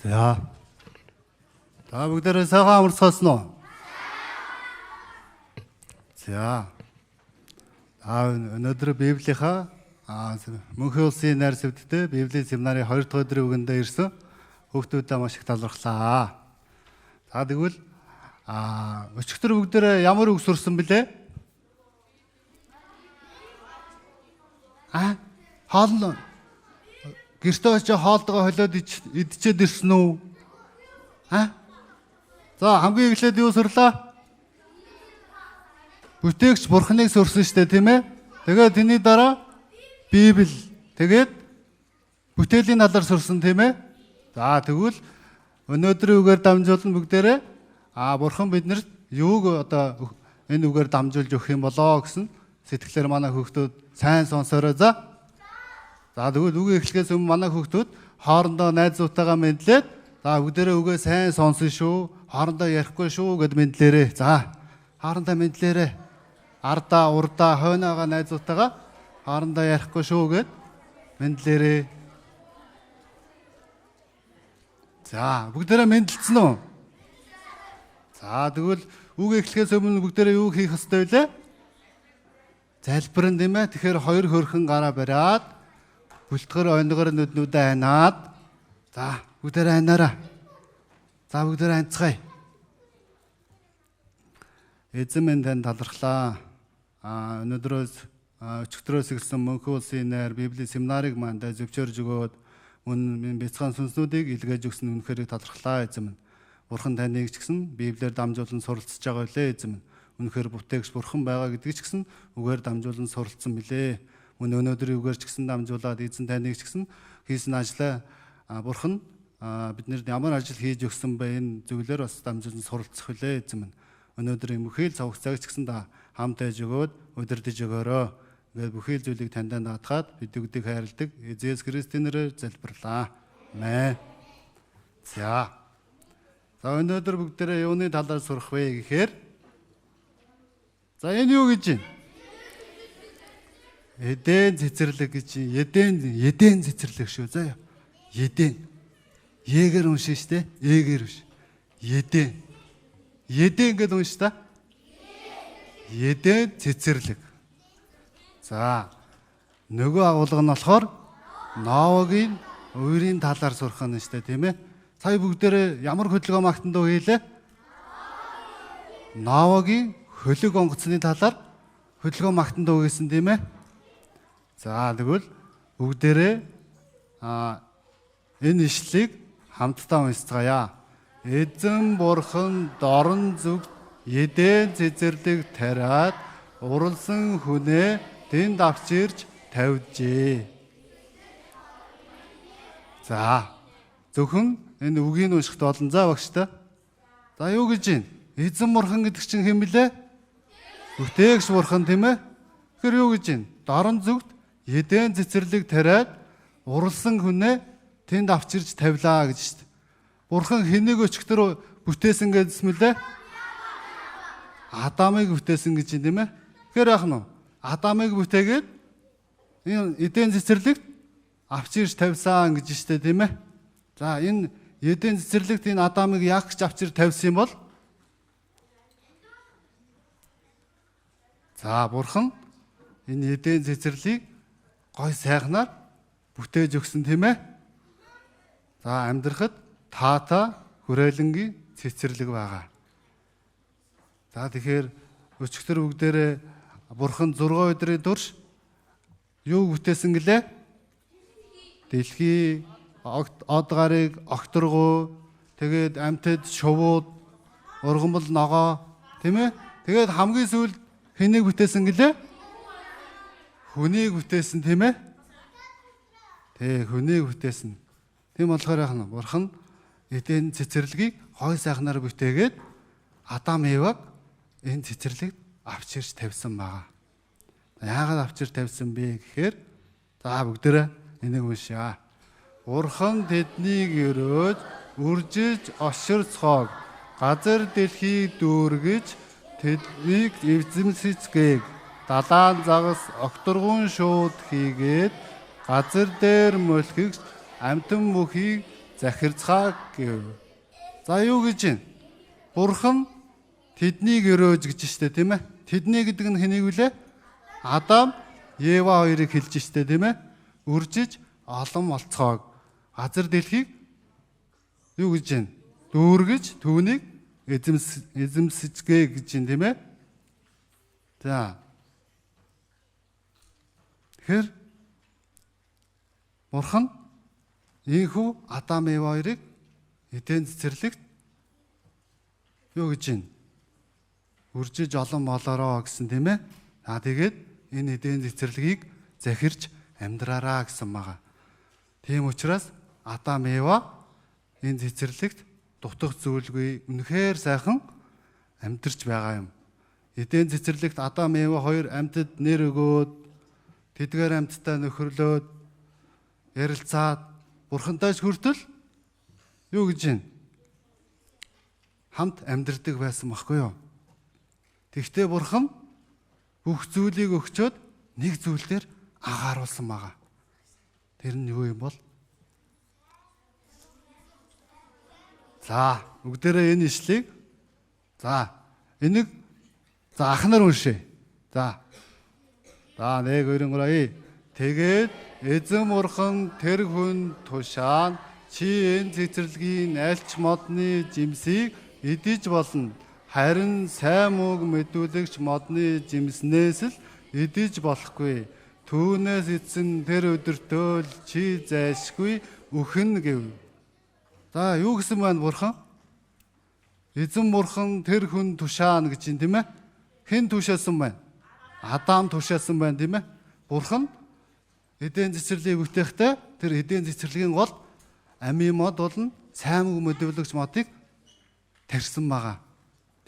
За. Та бүгдээрээ сайхан амарцгаасан уу? За. Өнөөдөр Библийнхаа Мөнхийн улсын найр сэвдтэй Библийн семинарын 2 дахь өдрийн үгэндээ ирсэн хүүхдүүдэд маш их талархлаа. За тэгвэл өчигдөр бүгдээрээ ямар үг сурсан бэлээ? Хоол гэртээ очиж хоолтойгоо холиод идчихэд ирсэн үү? За хамгийн эхлээд юу сурлаа? Бүтээгч Бурханыг сурсан шүү дээ, тийм ээ? Тэгээд тэрний дараа Библи, тэгээд бүтээлийн талаар сурсан, тийм ээ? За тэгвэл өнөөдрийн үгээр дамжуулан бүгдээрээ Бурхан биднэрт юуг одоо энэ үгээр дамжуулж өгөх юм болоо гэсэн сэтгэлээр манай хүүхдүүд сайн сонсороо. За тэгвэл үгээ эхлэхээс өмнө манай хүүхдүүд хоорондоо найзуудтайгаа мэдлээд бүгдээрээ үгээ сайн сонсон шүү, хоорондоо ярихгүй шүү гэд мэдлээрээ. За хоорондоо мэдлээрээ. Ардаа, урдаа, хойноогоо найзуудтайгаа хоорондоо ярихгүй шүү гэд мэдлээрээ. За бүгдээрээ мэдлцэн үү? За тэгвэл үгээ эхлэхээс өмнө бүгдээрээ юу хийх ёстой вэ? Залбирэн, тийм ээ? Тэгэхээр хоёр хөрхөн гараа бариад бүлтгэр ойногоор нүднүүдээ ханаад. За бүгдээрээ ханаараа. За бүгдээрээ ханцгаая. Эзэн минь танд талархлаа. Өчигдрөөс эхэлсэн Мөнхийн улсын найр Библийн семинарыг мандаа зөвчөөрж өгөөд мөн бяцхан сүнснүүдийг илгээж өгсөн үнэхээр талархлаа эзэн минь. Бурхан таныг ч гэсэн Библиэр дамжуулан суралцж байгаа үлээ эзэн минь. Үнэхээр бүтээгч Бурхан байгаа гэдгийг ч гэсэн үгээр дамжуулан суралцсан билээ. Мөн өнөөдрийн үгээр ч гэсэн дамжуулаад эзэн таныг ч гэсэн хийсэн ажлаа Бурхан биднэрт ямар ажил хийж өгсөн бэ, энэ зүйлээр бас дамжуулан суралцах үлээ эзэн минь. Өнөөдрийн бүхий л цавх цагт ч гэсэн хамт байж өгөөд удирдах өгөөрөө. Ингээд бүхий л зүйлийг таньдаа даатгаад бид бүгдийг хайрладаг Есүс Христийн нэрээр залбирлаа. Амен. За өнөөдөр бүгдээрээ юуны талаар сурах вэ гэхээр энэ юу гэж байна? Эден цэцэрлэг гэж Эден цэцэрлэг шүү. За Эден. Эгээр уншин штэ. Эгээр биш. Эден гэдэг унш та. Эден цэцэрлэг. За нөгөө агуулга нь болохоор Ноагийн уурын талаар сурах нь штэ, тийм ээ? Сая бүгдээрээ ямар хөдөлгөөн магтанд өгөөлээ? Ноагийн хөлөг онгоцны талаар хөдөлгөөн магтанд өгөөсөн, тийм ээ? За тэгвэл бүгдээрээ энэ ишлэлийг хамтдаа уншицгаая. Эзэн Бурхан дорн зүгт Эден цэцэрлэг тариад уралсан хүнээ тэнд авчирч тавьжээ. За зөвхөн энэ үгийг уншихт олон заа багштай. За юу гэж байна? Эзэн Бурхан гэдэг чинь хэн блэ? Бүтээгч Бурхан, тийм ээ? Тэгэхээр юу гэж байна? Дорн зүгт Эден цэцэрлэг тариад уралсан хүнээ тэнд авчирч тавилаа гэж шүү дээ. Бурхан хэнийг өчигдөр бүтээсэн гэдсэн мөлий? Адамыг бүтээсэн гэж юм, тийм ээ? Тэгэхээр яах нь вэ? Адамыг бүтээгээд энэ Эден цэцэрлэгт авчирч тавьсан гэж шүү дээ, тийм ээ? За энэ Эден цэцэрлэгт энэ Адамыг яах гэж авчирч тавьсан юм бол? За Бурхан энэ Эден цэцэрлийг гой сайхнаар бүтээж өгсөн, тийм ээ? За амьдрахад таата хүрээлэнгийн цэцэрлэг байгаа. За тэгэхээр өчигдөр бүгдээрээ Бурхан 6 өдрийн турш юу бүтээсэн гэлээ? Дэлхий, од гарыг, огторгоо, тэгээд амьтад, шувууд, ургамал ногоо, тийм ээ? Тэгээд хамгийн сүүлд хэнийг бүтээсэн гэлээ? Хүнийг бүтээсэн, тийм ээ? Хүнийг бүтээсэн. Тийм болохоор яах нь? Бурхан Эден цэцэрлэгийг хой сайхнаар бүтээгээд Адам Еваг энэ цэцэрлэгт авчирч тавьсан байгаа. Яагаад авчирч тавьсан бэ гэхээр бүгдээрээ энийг уншаа. Бурхан тэднийг өрөөж, үржиж, оширцохог, газар дэлхийг дүүргэж, тэднийг эвзэмсэцгээг, далайн загас, огторгуун шууд хийгээд, газар дээр мөлхөгч, амтан бүхийг захирцгааг гэв. За юу гэж юм? Бурхан тэднийг өрөөж гэж штэ тийм ээ. Тэдний гэдэг нь хэнийг вүлээ? Адам, Ева хоёрыг хэлж штэ тийм ээ. Үржиж олон болцоог газар дэлхийг юу гэж юм? Дүүргэж түүнийг эзэмсэжгээ гэж юм тийм ээ. За. Тэгэхээр Бурхан ийхүү Адам Ева хоёрыг эден цэцэрлэгт юу гэж юм? Үржиж олон болоороо гэсэн тийм ээ. Тэгээд энэ эден цэцэрлэгийг захирч амьдраараа гэсэн байгаа. Тийм учраас Адам Ева энэ цэцэрлэгт дутах зүйлгүй үнэхээр сайхан амьдарч байгаа юм. Эден цэцэрлэгт Адам Ева хоёр амьтад нэр өгөөд тэдгээр амьтдаа нөхөрлөөд ярилцаад Бурхантай хүртэл юу гэж юм? Хамт амьдардаг байсан баггүй юу? Тэгвэл Бурхан бүх зүйлийг өгчөөд нэг зүйлээр анхааруулсан байгаа. Тэр нь юу юм бол? За, бүгдээрээ энэ ишлийг энийг ахнаар уншъя. За, 1 2 3. Тэгээд эзэн Бурхан тэр хүн тушаан чи энэ цэцэрлэгийн альч модны жимсийг идэж болно. Харин сайн мууг мэдүүлэгч модны жимснээс л идэж болохгүй. Түүнээс эцэн тэр өдөртөө л чи зайлшгүй үхэн гэв. За юу гэсэн байна Бурхан? Эзэн Бурхан тэр хүн тушаан гэж юм тийм ээ. Хэн тушаасан байна? Адам тушаасан байна тийм ээ. Бурхан эден цэцэрлэгийг бүтээхдээ тэр эден цэцэрлэгийн гол амийн мод болон сайн мөг мэдүүлэгч модыг тарьсан байгаа.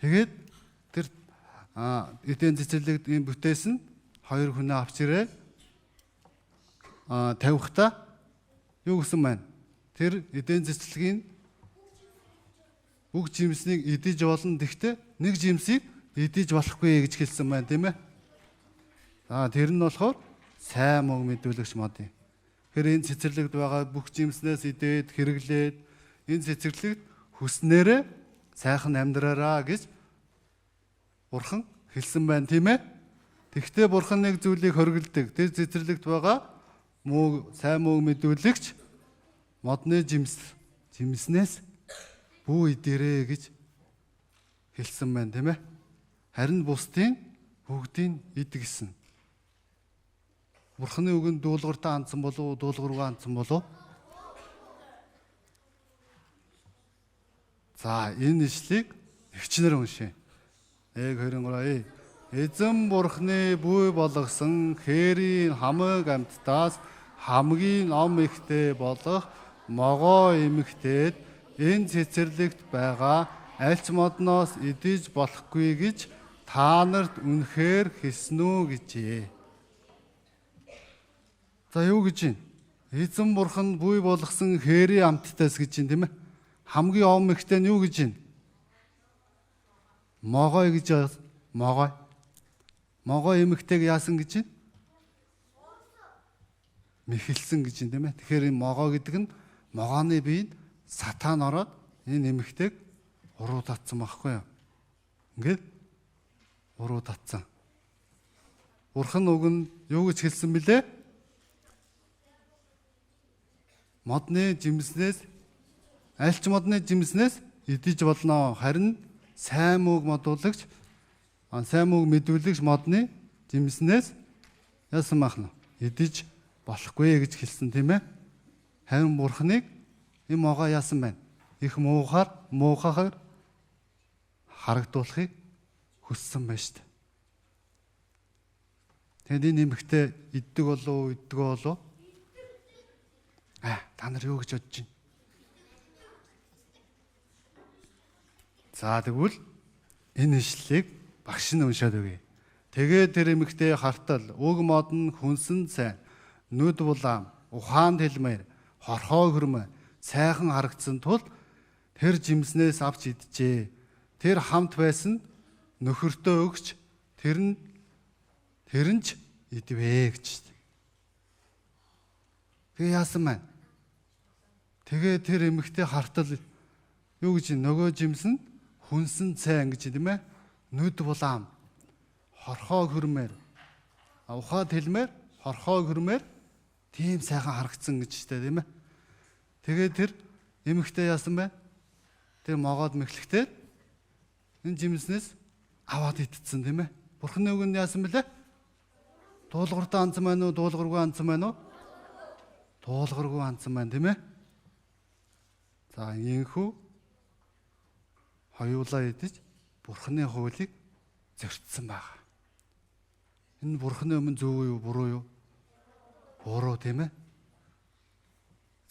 Тэгээд тэр эден цэцэрлэгт ийм бүтээсэн хоёр хүнээ авч ирээ тавихта юу гэсэн байна? Тэр эден цэцэрлэгийн бүх жимснийг идэж болно. Гэхдээ нэг жимсийг идэж болохгүй гэж хэлсэн байна тийм ээ. Тэр нь болохоор сайн мог мэдүүлэгч мод юм. Тэгэхээр энэ цэцэрлэгт байгаа бүх жимснээс идээд хэрэглээд энэ цэцэрлэгт хүснээрээ сайхан амьдраараа гэж Бурхан хэлсэн байна тийм ээ. Тэгвэл Бурхан нэг зүйлийг хоригддаг. Тэр цэцэрлэгт байгаа сайн мог мэдүүлэгч модны жимснээс бүү идэрээ гэж хэлсэн байна тийм ээ. Харин бусдын бүгдийг идэг гэсэн. Бурханы үгэнд дуулууртаа хандсан болов уу, дуулуургаа хандсан болов уу? За, энэ ишлийг ихчнэр уншъя. 1 2 3. Эзэн Бурханы бүй болгосон хээрийн хамаг амьтдаас хамгийн ном ихтэй болох могоо эмэгтэйд энэ цэцэрлэгт байгаа альч модноос идэж болохгүй гэж та нарт үнэхээр хэлсэн үү гэжээ. За юу гэж юм? Эзэн Бурхан бүй болгосон хээрийн амттайс гэж юм тийм ээ. Хамгийн ом ихтэй нь юу гэж юм? Могой гэж могой. Могой эмэгтэйг яасан гэж юм? Мэхэлсэн гэж юм тийм ээ. Тэгэхээр энэ могоо гэдэг нь могооны биед сатан ороод энэ эмэгтэйг уруу татсан байхгүй юу? Ингээд уруу татсан. Бурхан үг нь юу гэж хэлсэн бэлээ? Модны жимснээс альч модны жимснээс идэж болно. Харин сайн мөг мэдүүлэгч модны жимснээс яасан махна? Идэж болохгүй гэж хэлсэн тийм ээ. Харин Бурханыг энэ могоо яасан байна? Их муухайгаар харагдуулахыг хүссэн байна шүү дээ. Тэгэд энэ нэмэгтэй иддэг болов? Та нар юу гэж бодож байна? За тэгвэл энэ ишлэлийг багш нь уншаад өгье. Тэгээд тэр эмэгтэй хартал, уг мод нь хүнсэн сайн, нүд булаам, ухаан хэлмээр, хорхоо хөрмө сайхан харагдсан тул тэр жимснээс авч иджээ. Тэр хамт байсан нөхөртөө өгч тэр нь ч идвэ гэж. Тэгээ яасан маань? Тэгээ тэр эмэгтэй хартал юу гэж нөгөө жимс нь хүнсэн цай ингэж тийм ээ. Нүд булаам. Хорхоо хөрмээр. Ухаа тэлмээр, хорхоо хөрмээр тийм сайхан харагдсан гэж штэ тийм ээ. Тэгээ тэр эмэгтэй яасан бэ? Тэр могоод мэхлэхдээ энэ жимснээс аваад идсэн тийм ээ. Бурхны үгэнд яасан бэлээ? Дуулууртай анзан байна уу? Дуулуургүй анзан байна уу? Дуулуургүй анзан байна тийм ээ. За ингэхүү хоёулаа идэж Бурхны хуулийг зөрчсөн байна. Энэ Бурхны өмнө зөв юу, буруу юу? Буруу тийм ээ.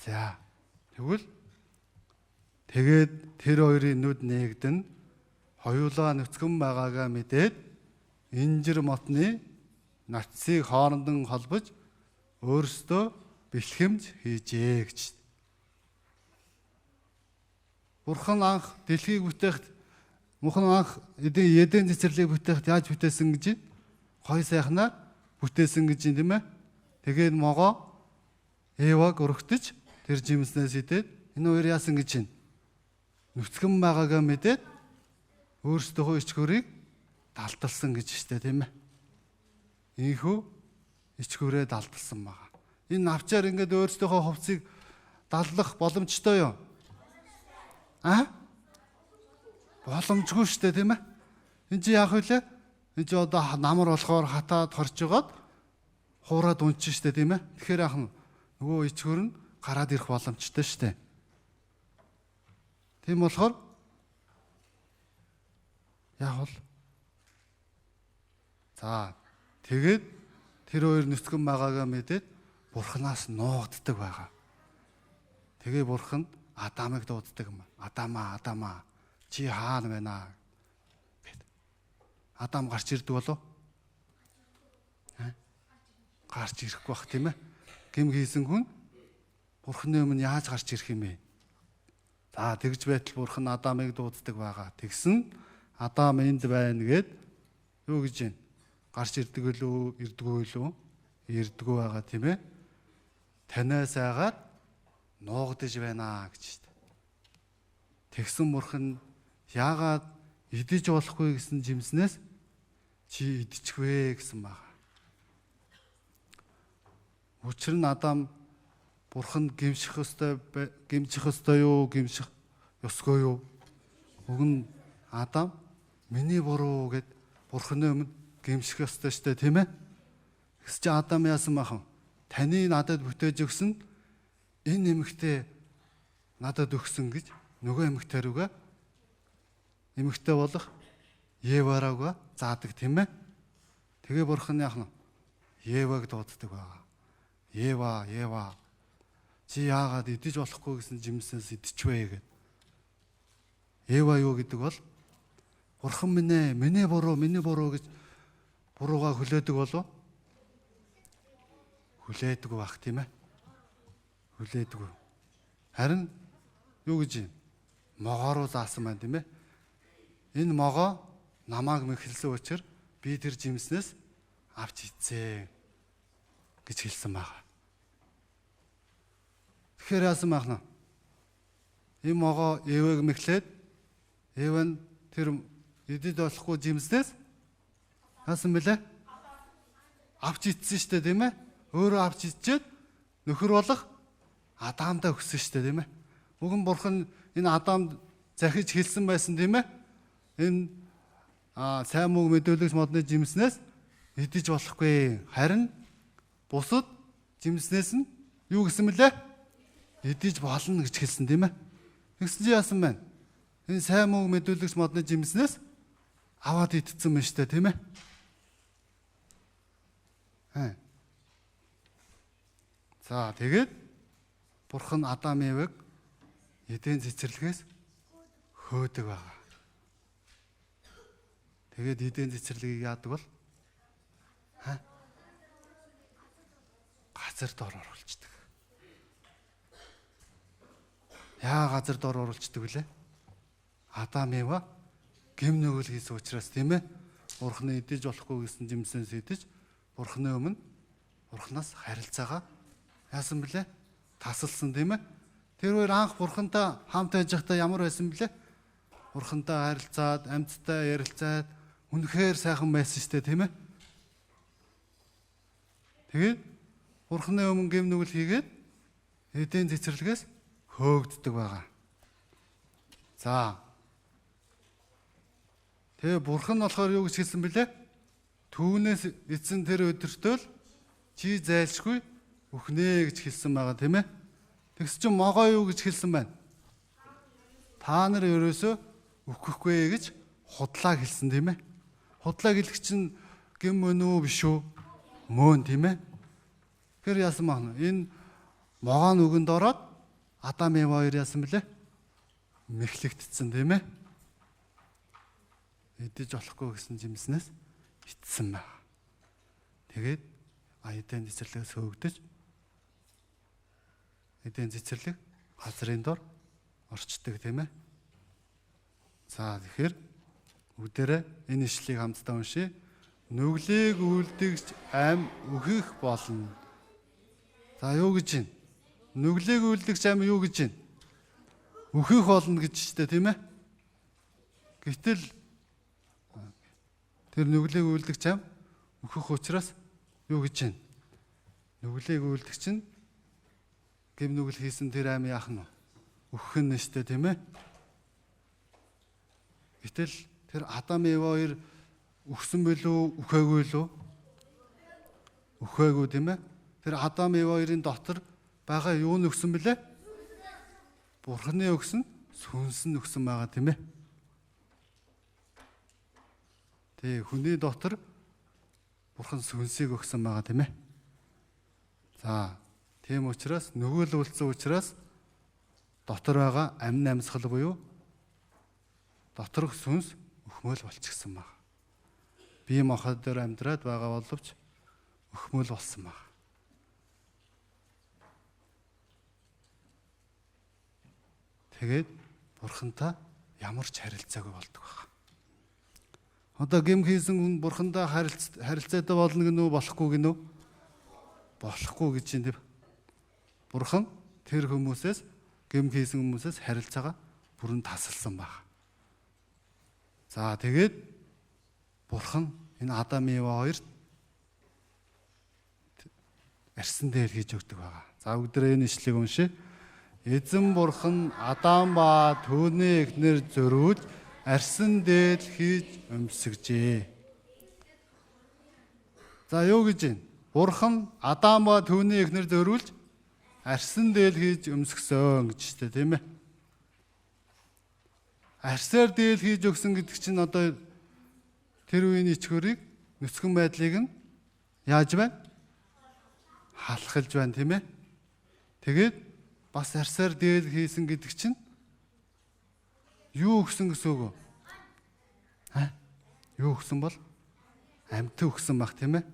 За тэгээд тэр хоёрын нүд нээгдэн хоёулаа нүцгэн байгаагаа мэдээд инжир мотны нацыг хоорондон холбож өөрсдөө бэлхэмж хийжээ гэж. Бурхан анх дэлхийг бүтээхэд Бурхан анх Эден цэцэрлийг бүтээхэд яаж бүтээсэн гэж гой сайхнаар бүтээсэн гэж тийм ээ. Тэгээд могоо Еваг өргөтөж тэр жимснээс идээд энэ хоёр яасан гэж чинь нүцгэн байгаагаа мэдээд өөрсдөө ичгүүрийг далдалсан гэж штэ тийм ээ. Ийхүү ичгүүрээ далдалсан байгаа. Энэ навчаар ингээд өөрсдийнхөө хувцсыг даллах боломжтой юу? Боломжгүй штэ тийм ээ. Энд чи яах вүлээ? Энд чи одоо намар болохоор хатаад хорчгоод хуураад унчих штэ тийм ээ. Тэгэхээр яах нь нөгөө ичгүүр нь гараад ирэх боломжтой штэ. Тийм болохоор яах вэ? За тэгээд тэр хоёр нүцгэн байгаагаа мэдээд Бурханаас нуугддаг байгаа. Тэгээ Бурхан Адамыг дууддаг юм. Адамаа чи хаана байна гэд. Адам гарч ирдэг болов? Гарч ирэхгүй бах тийм ээ. Гим хийсэн хүн Бурханы өмнө яаж гарч ирэх юм бэ? За тэгж байтал Бурхан Адамыг дууддаг байгаа. Тэгсэн Адам энд байна гэд юу гэж юм? Гарч ирдэг үү, ирдэггүй үү? Ирдэггүй байгаа тийм ээ. Танаас айгаад нуугдаж байна гэж шүү дээ. Тэгсэн Бурхан яагаад идэж болохгүй гэсэн жимснээс чи идчихвэ гэсэн байгаа. Учир нь Адам Бурхан гимших ёстой юу, гимших ёсгүй юу? Уг нь Адам миний буруу гэд Бурханы өмнө гимших ёстой штэ тийм ээ. Гэвч чи Адам яасан бахан? Таны надад бүтээж өгсөн энэ эмэгтэй надад өгсөн гэж нөгөө эмэгтэй рүүгээ эмэгтэй болох Евараагаа заадаг тийм ээ. Тэгээ Бурхан яах нь? Еваг дууддаг байгаа. Ева чи яагаад идэж болохгүй гэсэн жимснээс идчихвэ гэд. Ева юу гэдэг бол Бурхан минь ээ, миний буруу гэж буруугаа хүлээдэг болов? Хүлээдэг байх тийм ээ. Хүлээдэг. Харин юу гэж юм? Могоороо заасан байна тийм ээ. Энэ могоо намааг мэхэлсэн учраас би тэр жимснээс авч идсэн гэж хэлсэн байгаа. Тэгэхээр яасан байх нь? Энэ могоо Евэг мэхлээд Евэн тэр идэж болохгүй жимснээс яасан бэлээ? Авч идсэн шүү дээ тийм ээ. Өөрөө авч идчихэд нөхөр болох Адамдаа өгсөн шүү дээ тийм ээ. Уг нь Бурхан энэ Адамд захиж хэлсэн байсан тийм ээ. Энэ сайн муу мэдүүлэгч модны жимснээс идэж болохгүй. Харин бусад жимснээс нь юу гэсэн мөлий? Идэж болно гэж хэлсэн тийм ээ. Тэгсэн чи яасан бэ? Энэ сайн муу мэдүүлэгч модны жимснээс аваад идсэн мэн штэ тийм ээ. За тэгээд Бурхан Адам Евэг Эден цэцэрлэгээс хөөдөг байгаа. Тэгээд Эден цэцэрлэгийг яадаг бол газар дор оруулцдаг. Яа газар дор оруулцдаг вүлээ? Адам Ева гэм нүгэл хийсэн учраас тийм ээ. Бурханы идэж болохгүй гэсэн жимснээс идэж Бурханы өмнө Бурханаас харилцаагаа яасан бэлээ? Тасалсан тийм ээ. Тэр хоёр анх Бурхантай хамт байж байхдаа ямар байсан бэлээ? Бурхантай харилцаад, амьттай ярилцаад үнэхээр сайхан байсан шүү дээ, тийм ээ? Тэгээд Бурханы өмнө гэм нүгэл хийгээд Эден цэцэрлэгээс хөөгддөг байгаа. За. Тэгээ Бурхан болохоор юу гэж хэлсэн бэлээ? Түүнээс эзэн тэр өдөртөө л чи зайлшгүй үхнэ гэж хэлсэн байгаа, тийм ээ? Тэгс чинь могоо юу гэж хэлсэн байна? Та нар ерөөсөө үхэхгүй гэж худлаа хэлсэн, тийм ээ? Худлаа хэлэх чинь гэм мөн үү биш үү? Мөн, тийм ээ? Тэр яасан байна? Энэ могоо нүгэнд ороод Адам Эва хоёр яасан бэлээ? Мэхлэгдсэн, тийм ээ? Идэж болохгүй гэсэн жимснээс итсэн байна. Тэгээд Эден цэцэрлэгээс хөөгдөж Эден цэцэрлэг газрын дор орчдөг, тийм ээ? За тэгэхээр бүгдээрээ энэ ишлэгийг хамтдаа уншия. Нүглийг үлдэгч ам үхэх болно. За юу гэж байна? Нүглийг үлдэгч ам юу гэж байна? Үхэх болно гэж чтэй, тийм ээ? Гэтэл тэр нүглийг үлдэгч ам үхэх учраас юу гэж байна? Нүглийг үлдэгч нь гэм нүгэл хийсэн тэр ам яах нь? Үхэх нь штэ, тийм ээ? Гэтэл тэр Адам Эва хоёр үхсэн билүү, үхээгүй лүү? Үхээгүй, тийм ээ? Тэр Адам Эва хоёрын дотор байгаа юу нөхсөн бэлээ? Бурханы өгсөн, сүнс нь өгсөн байгаа, тийм ээ? Тэг хүний дотор Бурхан сүнсийг өгсөн байгаа, тийм ээ? За, тийм учраас нүгэл үлдсэн учраас дотор байгаа амин амьсгал буюу доторх сүнс өхмөл болчихсон байна. Бие махбод дээр амьдраад байгаа боловч өхмөл болсон байна. Тэгээд Бурхантай ямар ч харилцаагүй болдог байна. Одоо гэм хийсэн хүн Бурхантай харилцаатай болно гинүү, болохгүй гинүү? Болохгүй гэж юм дээ. Бурхан тэр хүмүүсээс, гэм хийсэн хүмүүсээс харилцаагаа бүрэн тасалсан байна. За тэгээд Бурхан энэ Адам Эва хоёрт арьсан дээр хийж өгдөг байгаа. За бүгдээ энэ ишлэгийг уншия. Эзэн Бурхан Адам ба түүний эхнэр зөрүүл арьсан дээр хийж өмсгөжээ. За юу гэж байна? Бурхан Адам ба түүний эхнэр зөрүүлж арьсан дээр хийж өмсгсөн гэж штэ, тийм ээ? Арьсаар дээр хийж өгсөн гэдэг чинь одоо тэр үеийн ичгөрийг нүцгэн байдлыг нь яаж байна? Халахлж байна, тийм ээ? Тэгээд бас арьсаар дээр хийсэн гэдэг чинь юу өгсөн гэсэн үг вэ? Юу өгсөн бол? Амьтан өгсөн баг, тийм ээ?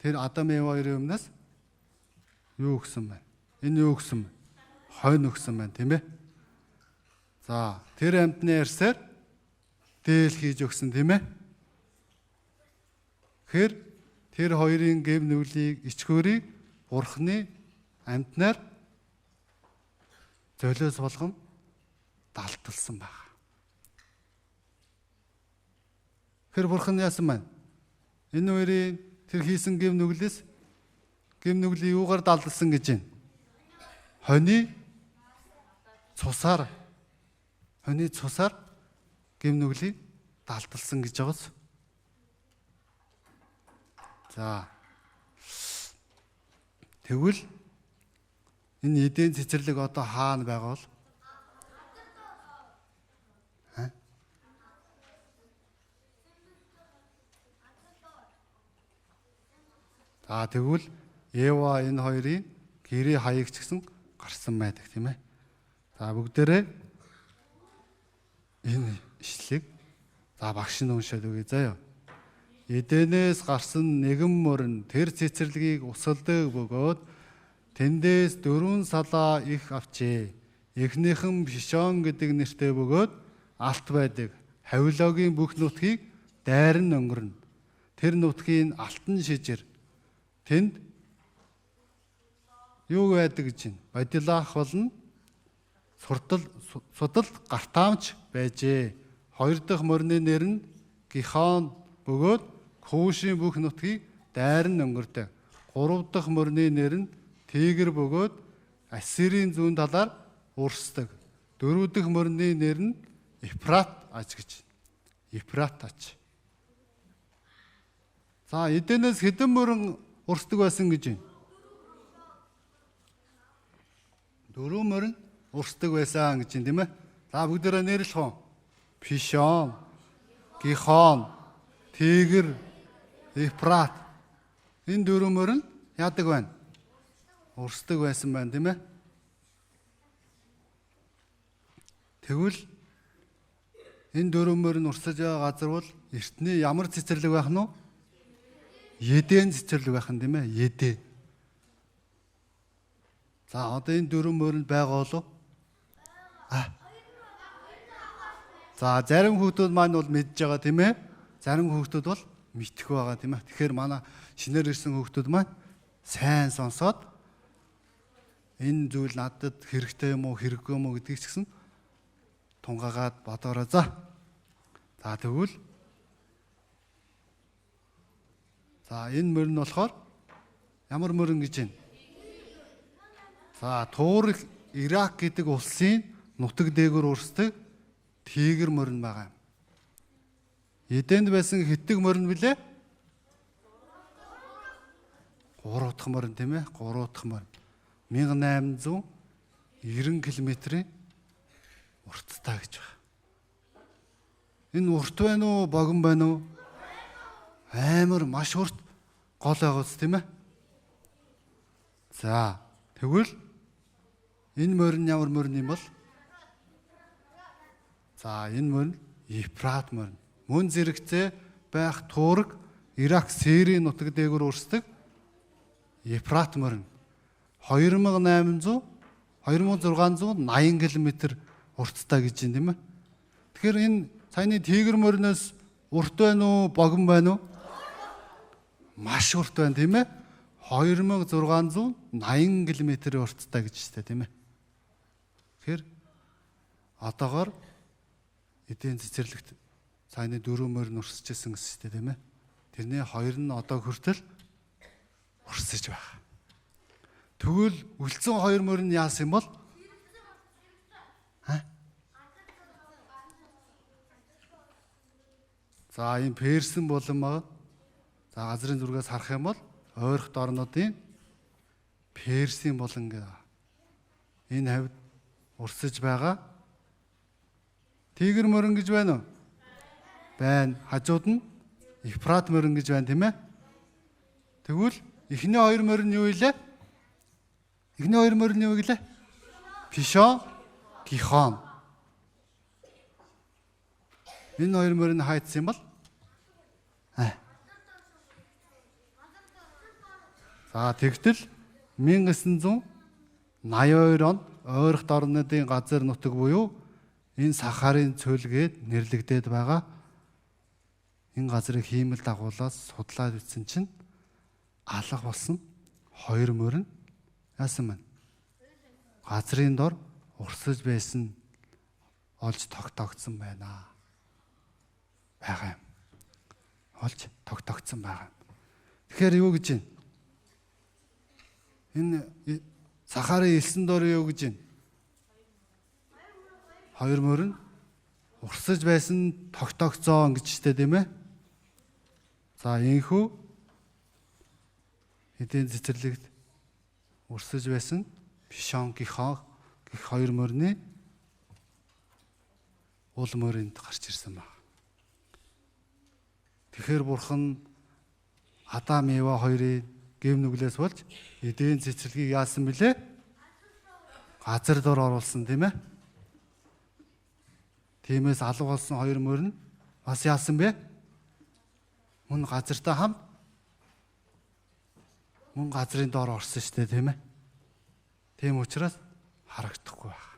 Тэр Адам Эва хоёрын өмнөөс юу өгсөн байна? Энэ юу өгсөн байна? Хойно өгсөн байна, тийм ээ? За, тэр амьтны арьсаар дээл хийж өгсөн, тийм ээ? Тэгэхээр тэр хоёрын гэв нүглийг, ичгөрийг Бурханы амьтнаар золиос болгон далталсан баг. Тэр Бурхан яасан байна? Энэ хоёрын тэр хийсэн гэв нүглээс гэв нүглийг юугаар далталсан гэж байна? Хоньны цусаар гэв нүглийг далталсан гэж байгааз. За. Тэгвэл энэ Эден цэцэрлэг одоо хаана байгаа бол? За тэгвэл Ева энэ хоёрын гэрээ хаягч гэсэн гарсан байдаг, тийм ээ. За бүгдээрээ энэ ишлэг за багш нь уншаад өгье заяа. Эденээс гарсан нэгэн морин тэр цэцэрлэгийг усалдаг бөгөөд тэндээс 4 салаа их авчээ. Эхнийхэн Пишон гэдэг нэртэй бөгөөд алт байдаг. Хавилогийн бүх нутгийг дайран өнгөрнө. Тэр нутгийн алтан шижир. Тэнд юу байдаг гэж байна? Бадилах болон судал гартаамч байжээ. Хоёр дахь морины нэр нь Гихон бөгөөд Кушийн бүх нутгийг дайран өнгөрдөг. Гурав дахь морины нэр нь Тигр бөгөөд Ассирийн зүүн талаар урсдаг. Дөрөв дэх морины нэр нь Ефрат аж гэж. Ефрат аж. За Эденээс хэдэн морин урсдаг байсан гэж байна? 4 морин урсдаг байсан гэж байна, тийм ээ. За бүгдээрээ нэрлэх үү? Пишон, Гихон, Тигр, Ефрат. Энэ 4 морин яадаг байна? Урсдаг байсан байна, тийм ээ. Тэгвэл энэ 4 морин урсаж байгаа газар бол эртний ямар цэцэрлэг байх нь вэ? Еден цэцэрлэг байх нь, тийм ээ. Еден. За одоо энэ 4 морин байгаа болов? За зарим хүүхдүүд маань бол мэдж байгаа, тийм ээ. Зарим хүүхдүүд бол мэдхгүй байгаа, тийм ээ. Тэгэхээр манай шинээр ирсэн хүүхдүүд маань сайн сонсоод энэ зүйл надад хэрэгтэй юм уу, хэрэггүй юм уу гэдгийг ч гэсэн тунгаагаад бодоорой. За тэгвэл энэ морин болохоор ямар морин гэж байна? За Туурх Ирак гэдэг улсын нутаг дээгүүр урсдаг Тигр морин байгаа юм. Эденд байсан хэтэг морин билээ? 3 дахь морин, тийм ээ. 3 дахь морин. 1890 км-ийн урттай гэж байна. Энэ урт байна уу, богино байна уу? Амар маш урт гол байгаас, тийм ээ. За тэгвэл энэ морин ямар морин юм бол? За энэ морин Ефрат морин. Мөн зэрэгцээ байх Турк, Ирак, Сирийн нутаг дээгүүр урсдаг Ефрат морин. 2680 км урттай гэж байна, тийм ээ. Тэгэхээр энэ саяны Тигр мориноос урт байна уу, богино байна уу? Маш урт байна, тийм ээ. 2680 км урттай гэж байна, тийм ээ. Тэгэхээр одоогоор эдийн цэцэрлэгт саяны 4 морин урсчихсан гэсэн тийм ээ. Тэрний 2 нь одоо хүртэл урсаж байна. Тэгвэл үлдсэн 2 морин яасан юм бол? За энэ Персэн болон мага. За газрын зургаас харах юм бол ойрхон орнуудын Персийн болон гэдэг. Энэ хавьд урсаж байгаа Тигр морин гэж байна уу? Байна. Хажууд нь Ефрат морин гэж байна, тийм ээ. Тэгвэл эхний 2 морин юу илээ? Эхний 2 морин юу гэлээ? Пишон, Гихон. Энэ 2 морин хайцсан юм бол? За тэгтэл 1982 онд ойрхон орнуудын газар нутаг буюу энэ Сахарын цөлгээд нэрлэгдээд байгаа. Энэ газрыг хиймэл дагуулаас судлаад үзсэн чинь алга болсон 2 морин яасан мэн? Газрын дор урсаж байсан олж тогтоогдсон байна. Байгаа юм. Олж тогтоогдсон байгаа. Тэгэхээр юу гэж байна? Энэ Сахарын элсэн дор юу гэж байна? 2 морин урсаж байсан тогтоогцсон гэж штэ, тийм ээ. За энхүү эдийн цэцэрлэгт урсаж байсан Пишон, Гихон гэх 2 морины уул моринд гарч ирсэн байна. Тэгэхээр бурхан Адам Ева хоёрыг гэв нүглээс болж эдийн цэцэрлэгийг яасан бilé? Газар дор оруулсан, тийм ээ. Тиймээс алга болсон 2 морин бас яасан бэ? Мөн газартай хамт мөн газрын доор орсон штэ, тийм ээ. Тийм учраас харагдахгүй байна.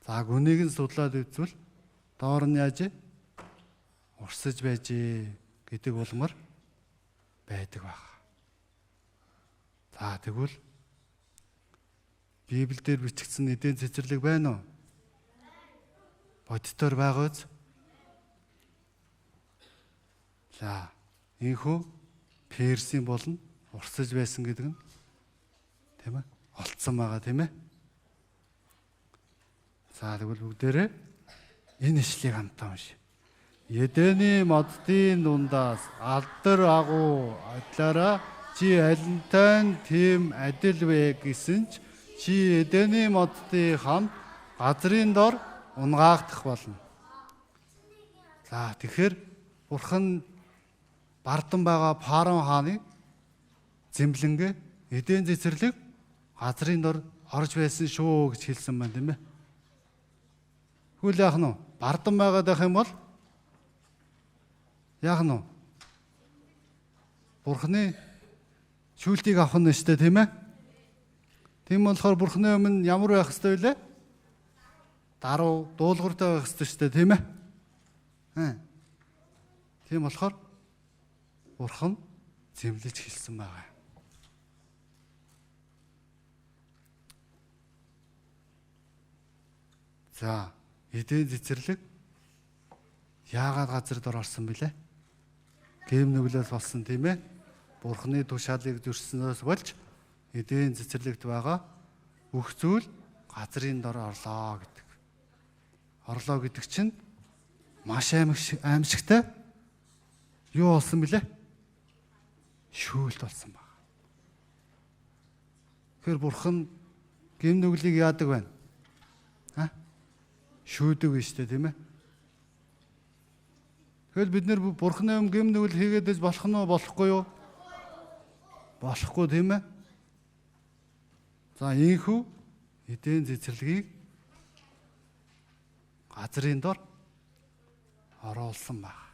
За гүнийг нь судлаад үзвэл доор нь яаж урсаж байж гэдэг болмор байдаг баг. За тэгвэл Библиэлд бичигдсэн эдийн цэцэрлэг байна уу? Бодитоор байгаач. За, энхүү Персийн болон урсаж байсан гэдэг нь тийм ээ олцсон байгаа тийм ээ. За тэгвэл бүгдээрээ энэ ишлэгийг хамтаа уншъя. Эдений моддын дундаас алдар агуу адлаараа чи алинтай тийм адил вэ гэсэн ч чи эдений моддын хамт газрын дор унгаагдах болно. За тэгэхээр Бурхан бардан байгаа Фараон хааны зэмлэнгээ эдийн цэцэрлэг газрын дор орж байсан шүү гэж хэлсэн байна тийм ээ. Тэгвэл яах нь вэ? Бардан байгаад байх юм бол яах нь вэ? Бурханы шүүлтийг авах нь шүү дээ тийм ээ. Тийм болохоор Бурханы өмнө ямар байх ёстой вэ? Даруй дуулууртай байх ёстой шүү дээ тийм ээ. Тийм болохоор Бурхан зэмлэж хэлсэн байгаа. За, эдийн цэцэрлэг яагаад газар дор орсон бэлээ? Гэм нүглээс болсон тийм ээ. Бурханы тушаалыг зөрснөөс болж эдийн цэцэрлэгт байгаа бүх зүйл газрын дор орлоо гэдэг. Орлоо гэдэг чинь маш аимшигтай юу болсон бэлээ? Шүүлт болсон байна. Тэгэхээр Бурхан гэм нүглийг яадаг байна? Шүүдэг биш үү тийм ээ? Тэгэхээр бид нэр Бурханы өмнө гэм нүгэл хийгээд болох нь болохгүй юу? Болохгүй тийм ээ? За ийхүү эдийн цэцэрлэгийг газрын дор оруулсан байна.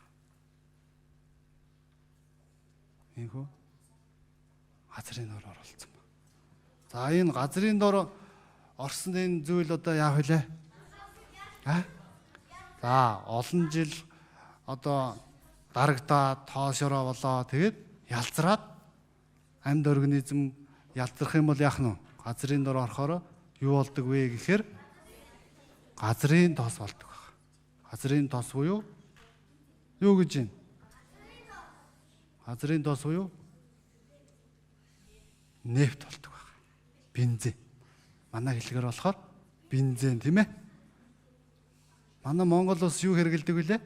Ийхүү газрын дор оруулсан байна. За энэ газрын дор орсон энэ зүйл одоо яах вэ? За олон жил одоо дарагдаад тоошороо болоо тэгээд ялцраад амьд организм ялцрах юм бол яах нь вэ? Газрын дор орохоор юу болдог вэ гэхээр газрын тос болдог байна. Газрын тос буюу юу гэж юм? Газрын тос буюу нефт болдог байна. Бензин. Манай хэлгээр болохоор бензин тийм ээ. Манай Монгол улс юу хэрэгэлдэг вүлээ?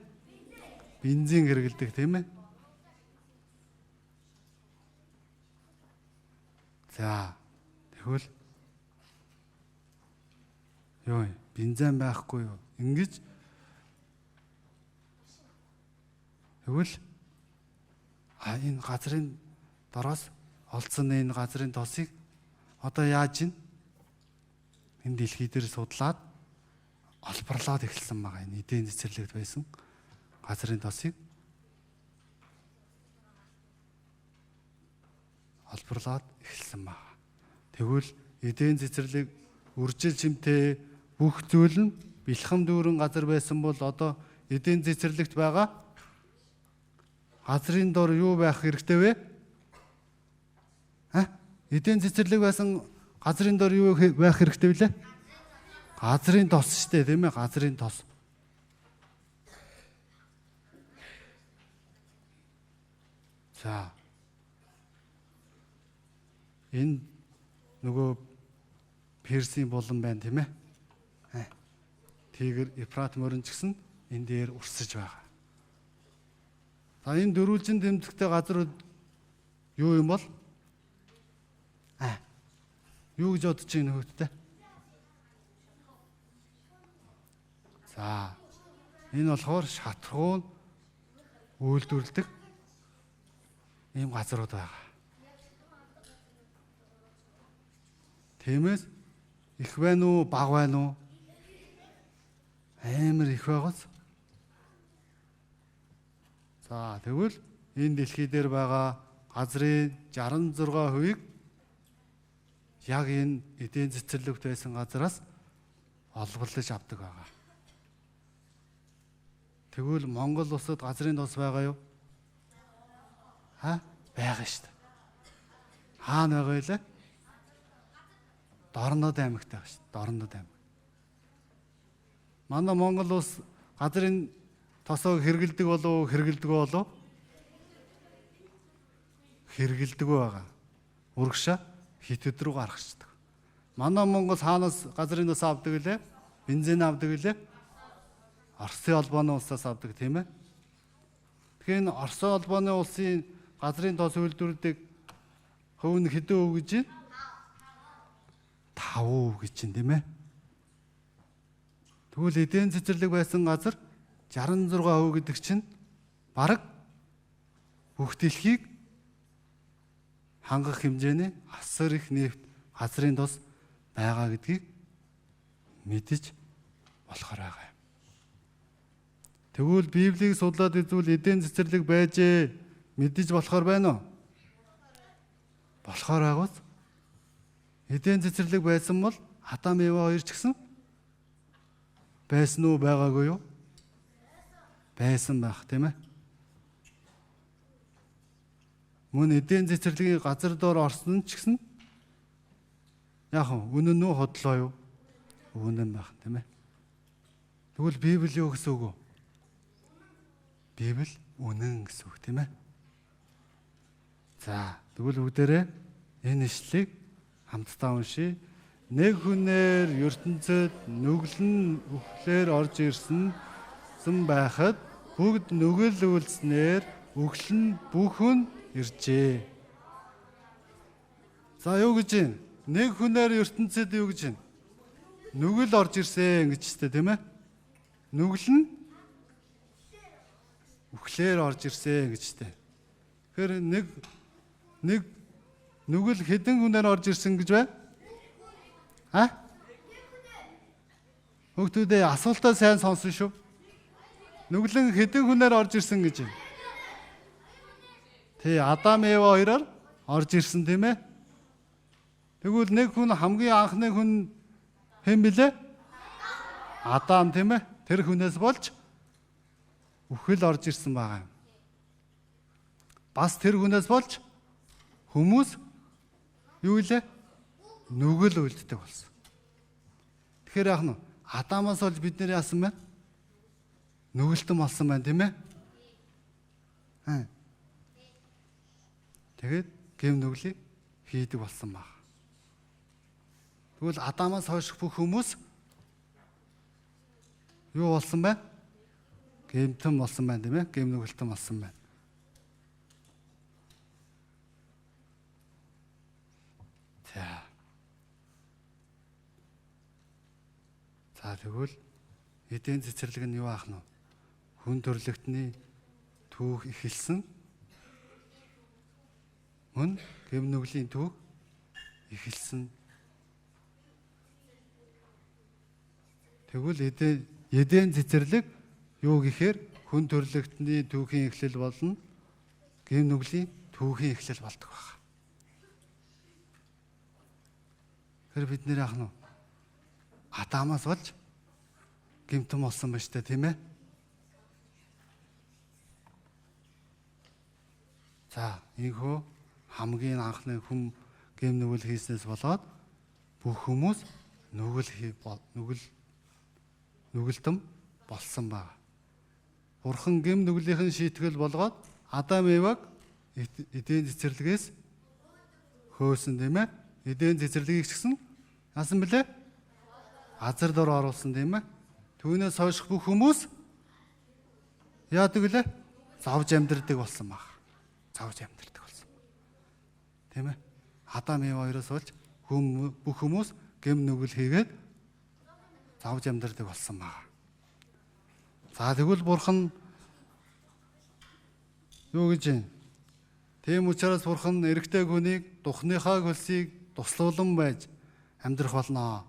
Бензин хэрэгэлдэг тийм ээ. За тэгвэл юу бензин байхгүй юу? Ингэж тэгвэл энэ газрын дороос олцсон энэ газрын тосыг одоо яаж ийн? Энэ дэлхий дээр судлаад олборлоод эхэлсэн байгаа энэ эдийн цэцэрлэгт байсан газрын тосыг олборлоод эхэлсэн байгаа. Тэгвэл эдийн цэцэрлэг үржил чимтэй бүх зүйл нь бэлхэм дүүрэн газар байсан бол одоо эдийн цэцэрлэгт байгаа газрын дор юу байх хэрэгтэй вэ? Эдийн цэцэрлэг байсан газрын дор юу байх хэрэгтэй вүлээ? Газрын тос шүү дээ тийм ээ, газрын тос. За. Энэ нөгөө Персийн болон байна тийм ээ. Тэгэр Ефрат морин ч гэсэн энэ дээр урсаж байгаа. За энэ дөрвөлжин тэмдэгтэй газрууд юу юм бол? Юу гэж бодож байна хөөттэй? За энэ болохоор шатхуун үйлдвэрлэдэг ийм газрууд байгаа. Тиймээс их байна уу, бага байна уу? Амар их байгаас. За тэгвэл энэ дэлхий дээр байгаа газрын 66%-ийг яг энэ эдийн цэцэрлэгт байсан газраас олборлож авдаг байгаа. Тэгвэл Монгол улсад газрын тос байгаа юу? Байгаа шүү дээ. Хаана байгаа вэ? Дорнод аймагтай байна шүү. Дорнод аймаг. Манай Монгол улс газрын тосоог хэрэгэлдэг болов хэрэгэлдэг болов? Хэрэгэлдэг байгаа. Урагшаа хит өдрөө гаргацдаг. Манай Монгол хаанаас газрын тос авдаг лээ? Бензин авдаг лээ? Оросын холбооны улсаас авдаг тийм ээ. Тэгэхээр Оросын холбооны улсын газрын тос үйлдвэрлэдэг хувь нь хэдэн өв гэж байна? 5% гэж байна тийм ээ. Тэгвэл эдийн цэцэрлэг байсан газар 66% гэдэг чинь бараг бүх дэлхийг хангах хэмжээний асар их нефт газрын тос байгаа гэдгийг мэдэж болохоор байгаа юм. Тэгвэл Библийг судлаад үзвэл эдийн цэцэрлэг байжээ мэдэж болохоор байна уу? Болохоор байгаас эдийн цэцэрлэг байсан бол Адам Ева хоёр ч гэсэн байсан уу байгаагүй юу? Байсан байх тийм ээ. Мөн эдийн цэцэрлэгийн газар доор орсон ч гэсэн яг үнэн үү хотлоо юу? Үнэн байх тийм ээ. Тэгвэл Библи юу гэсэн үг вэ? Библи үнэн гэсэн үг тийм ээ. За тэгвэл бүгдээрээ энэ ишлэлийг хамтдаа уншийе. Нэг хүнээр ертөнцид нүглэн үхлээр орж ирсэн байхад бүгд нүгэл үйлснээр үхэл нь бүхэн иржээ. За юу гэж юм? Нэг хүнээр ертөнцид юу гэж юм? Нүгэл орж ирсэн гэж тест тийм ээ. Нүгэл нь үхлээр орж ирсэн гэж тест. Тэгэхээр нэг нүгэл хэдэн хүнээр орж ирсэн гэж байна? Хүүхдүүдээ асуултаа сайн сонсон шүү. Нүглэн хэдэн хүнээр орж ирсэн гэж юм? Адам Ева хоёроор орж ирсэн тийм ээ. Тэгвэл нэг хүн хамгийн анхны хүн хэн бэлээ? Адам тийм ээ. Тэр хүнээс болж үхэл орж ирсэн байгаа юм. Бас тэр хүнээс болж хүмүүс юу илээ? Нүгэл үлддэг болсон. Тэгэхээр яах нь Адамаас болж бид нэр яасан байна? Нүгэлтэн болсон байна тийм ээ? Тэгээд гэм нүглийг хийдэг болсон баг. Тэгвэл Адамаас хойш бүх хүмүүс юу болсон байна? Гэмтэн болсон байна тийм ээ? Гэм нүгэлтэн болсон байна. За тэгвэл эдийн цэцэрлэг нь юу аах нь? Хүн төрлөختний түүх эхэлсэн. Мөн гэм нүглийн түүх эхэлсэн. Тэгвэл эдийн цэцэрлэг юу гэхээр хүн төрлөختний түүхийн эхлэл болно. Гэм нүглийн түүхийн эхлэл болдог байна. Тэр бид нэр яах нь? Адамаас болж гэмтэн болсон ба штэ тийм ээ. За энэхүү хамгийн анхны хүм гэм нүгэл хийснээс болоод бүх хүмүүс нүгэлтэн болсон байна. Бурхан гэм нүглийнхэн шийтгэл болгоод Адам Еваг эдийн цэцэрлэгээс хөөсөн тийм ээ. Эдийн цэцэрлэгийг ч гэсэн яасан бэлээ? Газар дор оруулсан тийм ээ. Түүнээс хойш бүх хүмүүс яадаг лээ? Зовж амьдрдаг болсон баг. Зовж амьдрдаг болсон. Тийм ээ. Адам Ева хоёроос болж бүх хүмүүс гэм нүгэл хийгээд зовж амьдрдаг болсон баг. За тэгвэл Бурхан юу гэж юм? Тийм учраас Бурхан эрэгтэй хүнийг духныхаа хөлсийг туслуулан байж амьдрах болно.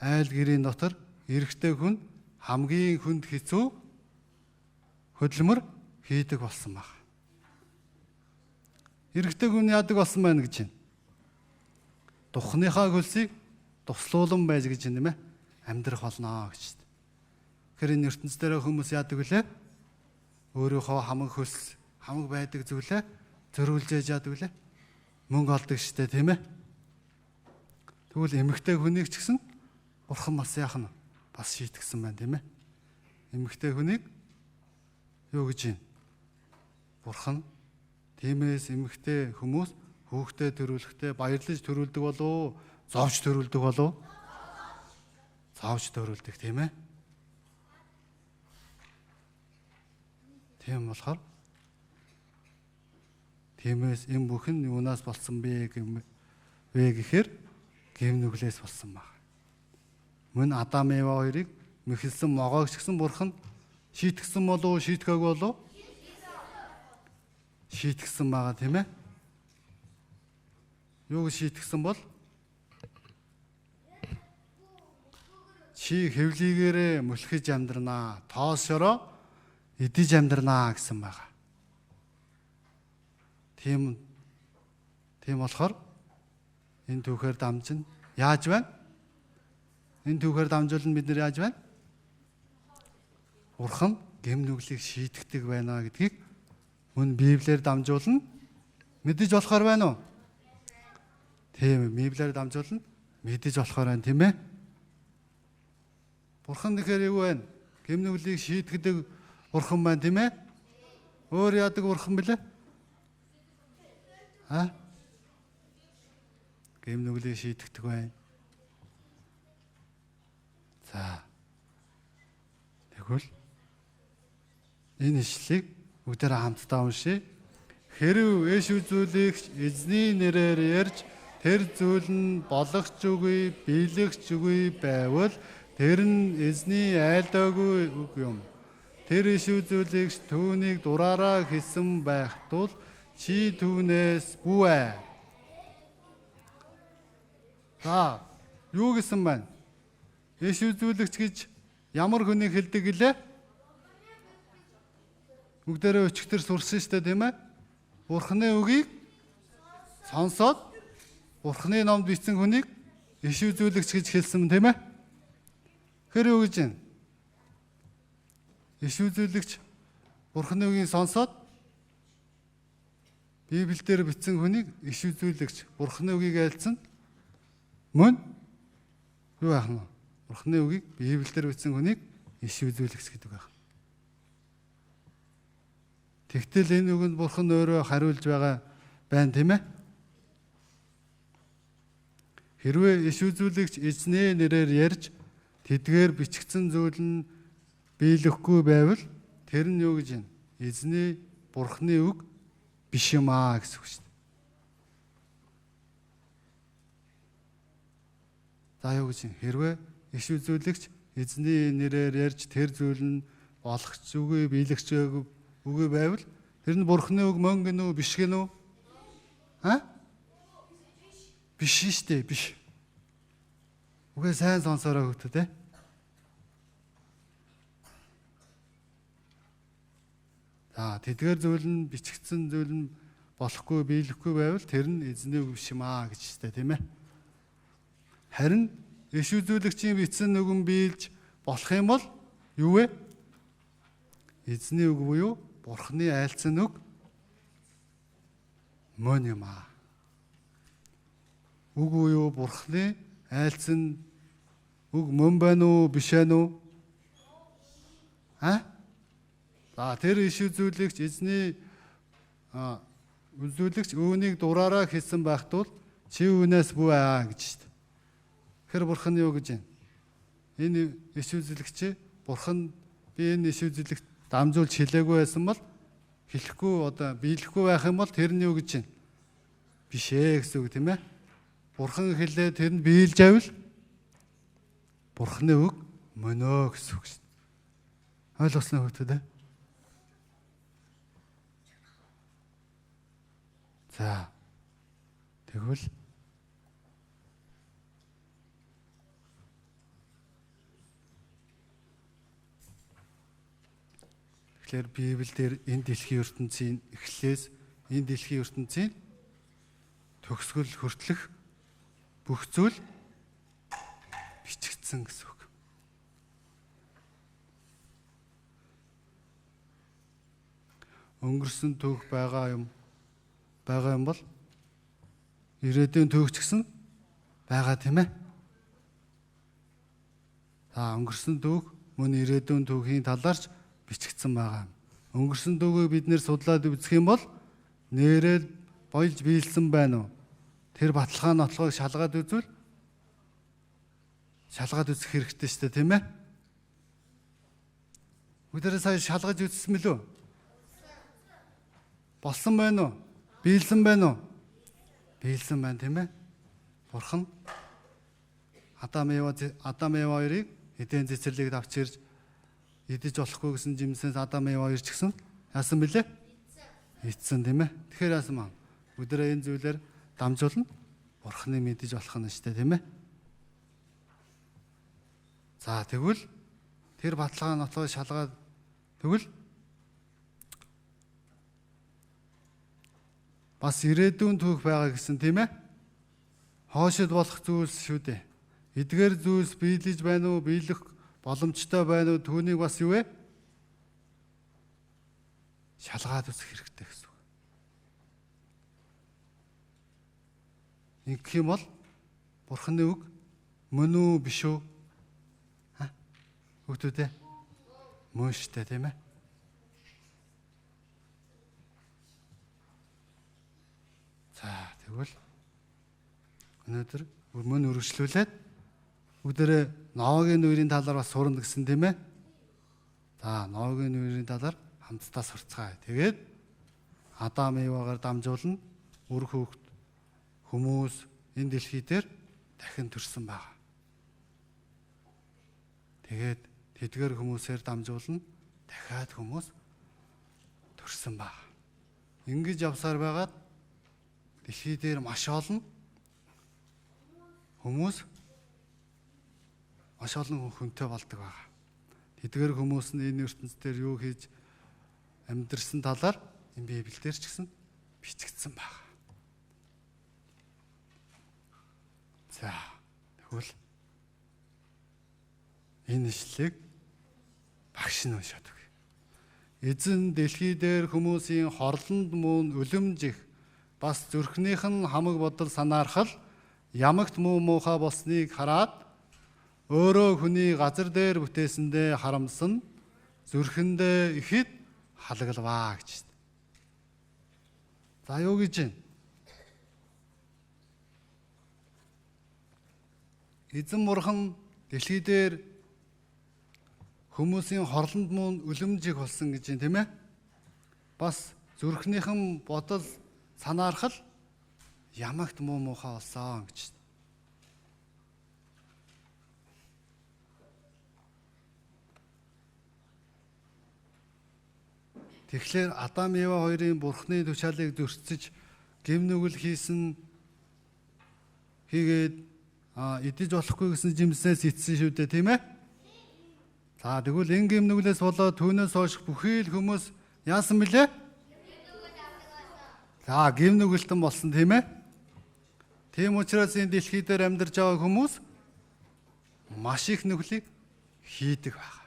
Айл гэрийн дотор эрэгтэй хүн хамгийн хүнд хэцүү хөдөлмөр хийдэг болсон баг. Эрэгтэй хүн яадаг болсон байна гэж байна. Духныхаа хөлсийг туслуулан байж гэж юм ээ. Амьдрах болно гэж. Тэгэхээр энэ ертөнцийн дээр хүмүүс яадаг вүлээ? Өөрийнхөө хамаг байдаг зүйлээ зөрүүлж яж яадаг вүлээ? Мөнгө олдог штэ тийм ээ. Тэгвэл эмэгтэй хүнийг ч гэсэн Бурхан бас яах нь бас шийтгсэн байна тийм ээ. Эмэгтэй хүнийг юу гэж юм? Бурхан тиймээс эмэгтэй хүмүүс хүүхдээ төрүүлэхдээ баярлаж төрүүлдэг болов, зовж төрүүлдэг болов? Зовж төрүүлдэг тийм ээ. Тийм болохоор тиймээс энэ бүхэн юунаас болсон бэ гэхээр гэм нүглээс болсон баг. Мөн Адам Ева хоёрыг мэхэлсэн могоогч гэсэн Бурхан шийтгсэн болов, шийтгээгүй болов? Шийтгсэн байгаа тийм ээ. Юу гэж шийтгсэн бол? Чи хэвлийгээрээ мөлхөж амьдрнаа, тоосороо идэж амьдрнаа гэсэн байгаа. Тийм болохоор энэ түүхээр дамжин яаж байна? Энэ түүхээр дамжуулан бид нар яаж байна? Бурхан гэм нүглийг шийтгдэг байна гэдгийг мөн Библиэр дамжуулан мэдэж болохоор байна уу? Тийм, Библиэр дамжуулан мэдэж болохоор байна тийм ээ. Бурхан тэгэхээр юу вэ? Гэм нүглийг шийтгдэг Бурхан байна тийм ээ. Өөр яадаг Бурхан бэлээ? Гэм нүглийг шийтгдэг байна. За. Тэгвэл энэ ишлэлийг бүгдээрээ хамтдаа уншъя. Хэрв эш үзүүлэгч эзний нэрээр ярьж тэр зүйл нь болгоч үгүй, биелэгч үгүй байвал тэр нь эзний айлдаагүй үг юм. Тэр эш үзүүлэгч түүнийг дураараа хэлсэн байх тул чи түүнээс гүвэ. За, юу гэсэн байна? Эш үзүүлэгч гэж ямар хүнийг хэлдэг гэлээ? Бүгдээрээ өчигдөр сурсан шүү дээ тийм ээ. Бурханы үгийг сонсоод Бурханы номд бичсэн хүнийг эш үзүүлэгч гэж хэлсэн тийм ээ. Тэр юу гэж юм? Эш үзүүлэгч Бурханы үгийг сонсоод Библиэлд бичсэн хүнийг эш үзүүлэгч Бурханы үгийг айлцсан мөн юу яах нь? Бурханы үгийг Библиэлд бичсэн хүнийг эш үзүүлэгч гэдэг байна. Тэгтэл энэ үгэнд Бурхан өөрөө хариулж байгаа байна тийм ээ. Хэрвээ эш үзүүлэгч эзнээ нэрээр ярьж тэдгээр бичигдсэн зүйл нь биелэхгүй байвал тэр нь юу гэж юм? Эзний Бурханы үг биш юм аа гэсэн үг шүү дээ. За юу гэж юм? Хэрвээ эш үзүүлэгч эзний нэрээр ярьж тэр зүйл нь болгоч үгүй, биелэгч үгүй байвал тэр нь Бурханы үг мөн гэнэ үү, биш гэнэ үү? Биш шүү дээ, биш. Үгүй сайн сонсороо хөөтөө те. За тэдгээр зүйл нь бичигдсэн зүйл нь болохгүй, биелэхгүй байвал тэр нь эзний үг биш юм аа гэж штэ тийм ээ. Харин эш үзүүлэгчийн бичсэн үгэн биелж болох юм бол юу вэ? Эзний үг буюу Бурханы айлцсан үг мөн юм аа. Үг буюу Бурханы айлцсан үг мөн байна уу, биш байна уу? За тэр иш үзүүлэгч эзний үзүүлэгч үүнийг дураараа хэлсэн байх тул чи үүнээс бүү аа гэж шүү дээ. Тэр Бурхан юу гэж байна? Энэ иш үзүүлэгч Бурхан би энэ иш үзүүлэгт дамжуулж хэлээгүй байсан бол хэлэхгүй одоо биелэхгүй байх юм бол тэр нь юу гэж байна? Биш ээ гэсэн үг тийм ээ. Бурхан хэлээ тэр нь биелж авил Бурханы үг мөнөө гэсэн үг шүү дээ. Ойлгосноо хөөтөө дээ. За тэгвэл тэгэхээр Библиэлд энэ дэлхийн ертөнцийн эхлээс энэ дэлхийн ертөнцийн төгсгөл хүртэлх бүх зүйл бичигдсэн гэсэн үг. Өнгөрсөн түүх байгаа юм бол ирээдүйн түүх ч гэсэн байгаа тийм ээ. За өнгөрсөн түүх мөн ирээдүйн түүхийн талаарч бичигдсэн байгаа. Өнгөрсөн түүхийг бид нэр судлаад үзэх юм бол нэрэл боёлж биелсэн байна уу? Тэр баталгаа нотлогыг шалгаад үзвэл шалгаад үзэх хэрэгтэй шүү дээ, тийм ээ. Бүгдээрээ сая шалгаж үзсэн мөлөө? Болсон байна уу? Биелсэн байна уу? Биелсэн байна, тийм ээ. Бурхан Адам Ева хоёрыг эден цэцэрлэгт авч ирж идэж болохгүй гэсэн жимснээс Адам Ева хоёр ч гэсэн яасан бэлээ? Эцсэн, тийм ээ. Тэгэхээр яасан маа? Бүгдээрээ энэ зүйлээр дамжуулна. Бурханы мэдэж болох нь шүү дээ, тийм ээ. За тэгвэл тэр баталгаа нотлогыг шалгаад тэгвэл бас ирээдүйн түүх байгаа гэсэн, тийм ээ. Хоошид болох зүйлс шүү дээ. Эдгээр зүйлс биелэж байна уу, биелэх боломжтой байна уу, түүнийг бас юу вэ? Шалгаад үзэх хэрэгтэй гэсэн үг. Ингэх юм бол Бурханы үг мөн үү биш үү? Хүүхдүүдээ мөн штэ, тийм ээ. За тэгвэл өнөөдөр мөн үргэлжлүүлээд бүгдээрээ Ноагийн үерийн талаар бас сурна гэсэн, тийм ээ. За Ноагийн үерийн талаар хамтдаа сурцгаая. Тэгээд Адам Евагаар дамжуулна үр хүүхэд хүмүүс энэ дэлхий дээр дахин төрсөн байгаа. Тэгээд тэдгээр хүмүүсээр дамжуулна дахиад хүмүүс төрсөн баг. Ингэж явсаар байгаад дэлхий дээр маш олон хүмүүс маш олон хүнтэй болдог байгаа. Тэдгээр хүмүүс нь энэ ертөнцийн юу хийж амьдрсан талаар энэ Библиэлд ч гэсэн бичигдсэн байна. За тэгвэл энэ ишлэгийг багш нь уншаад өгье. Эзэн дэлхий дээр хүмүүсийн хорлонд мөн үлэмжих бас зүрхнийх нь хамаг бодол санаархал ямагт муу муухай болсныг хараад өөрөө хүний газар дээр бүтээсэндээ харамсан зүрхэндээ ихэд халаглаваа гэж. За юу гэж юм? Эзэн бурхан дэлхий дээр хүмүүсийн хорлонд мөн үлэмжих болсон гэж юм, тийм ээ? Бас зүрхнийхэн бодол санаархал ямагт муу муухай болсон гэж. Тэгэхээр Адам Ева хоёрын бурхны тушаалыг зөрчиж гэм нүгэл хийгээд идэж болохгүй гэсэн жимснээс итсэн шүү дээ, тийм ээ? За тэгвэл энэ гэм нүглээс болоод түүнээс хойш бүхий л хүмүүс яасан бilé? За гэм нүгэлтэн болсон, тийм ээ? Тийм учраас энэ дэлхий дээр амьдарч байгаа хүмүүс маш их нүглийг хийдэг байна.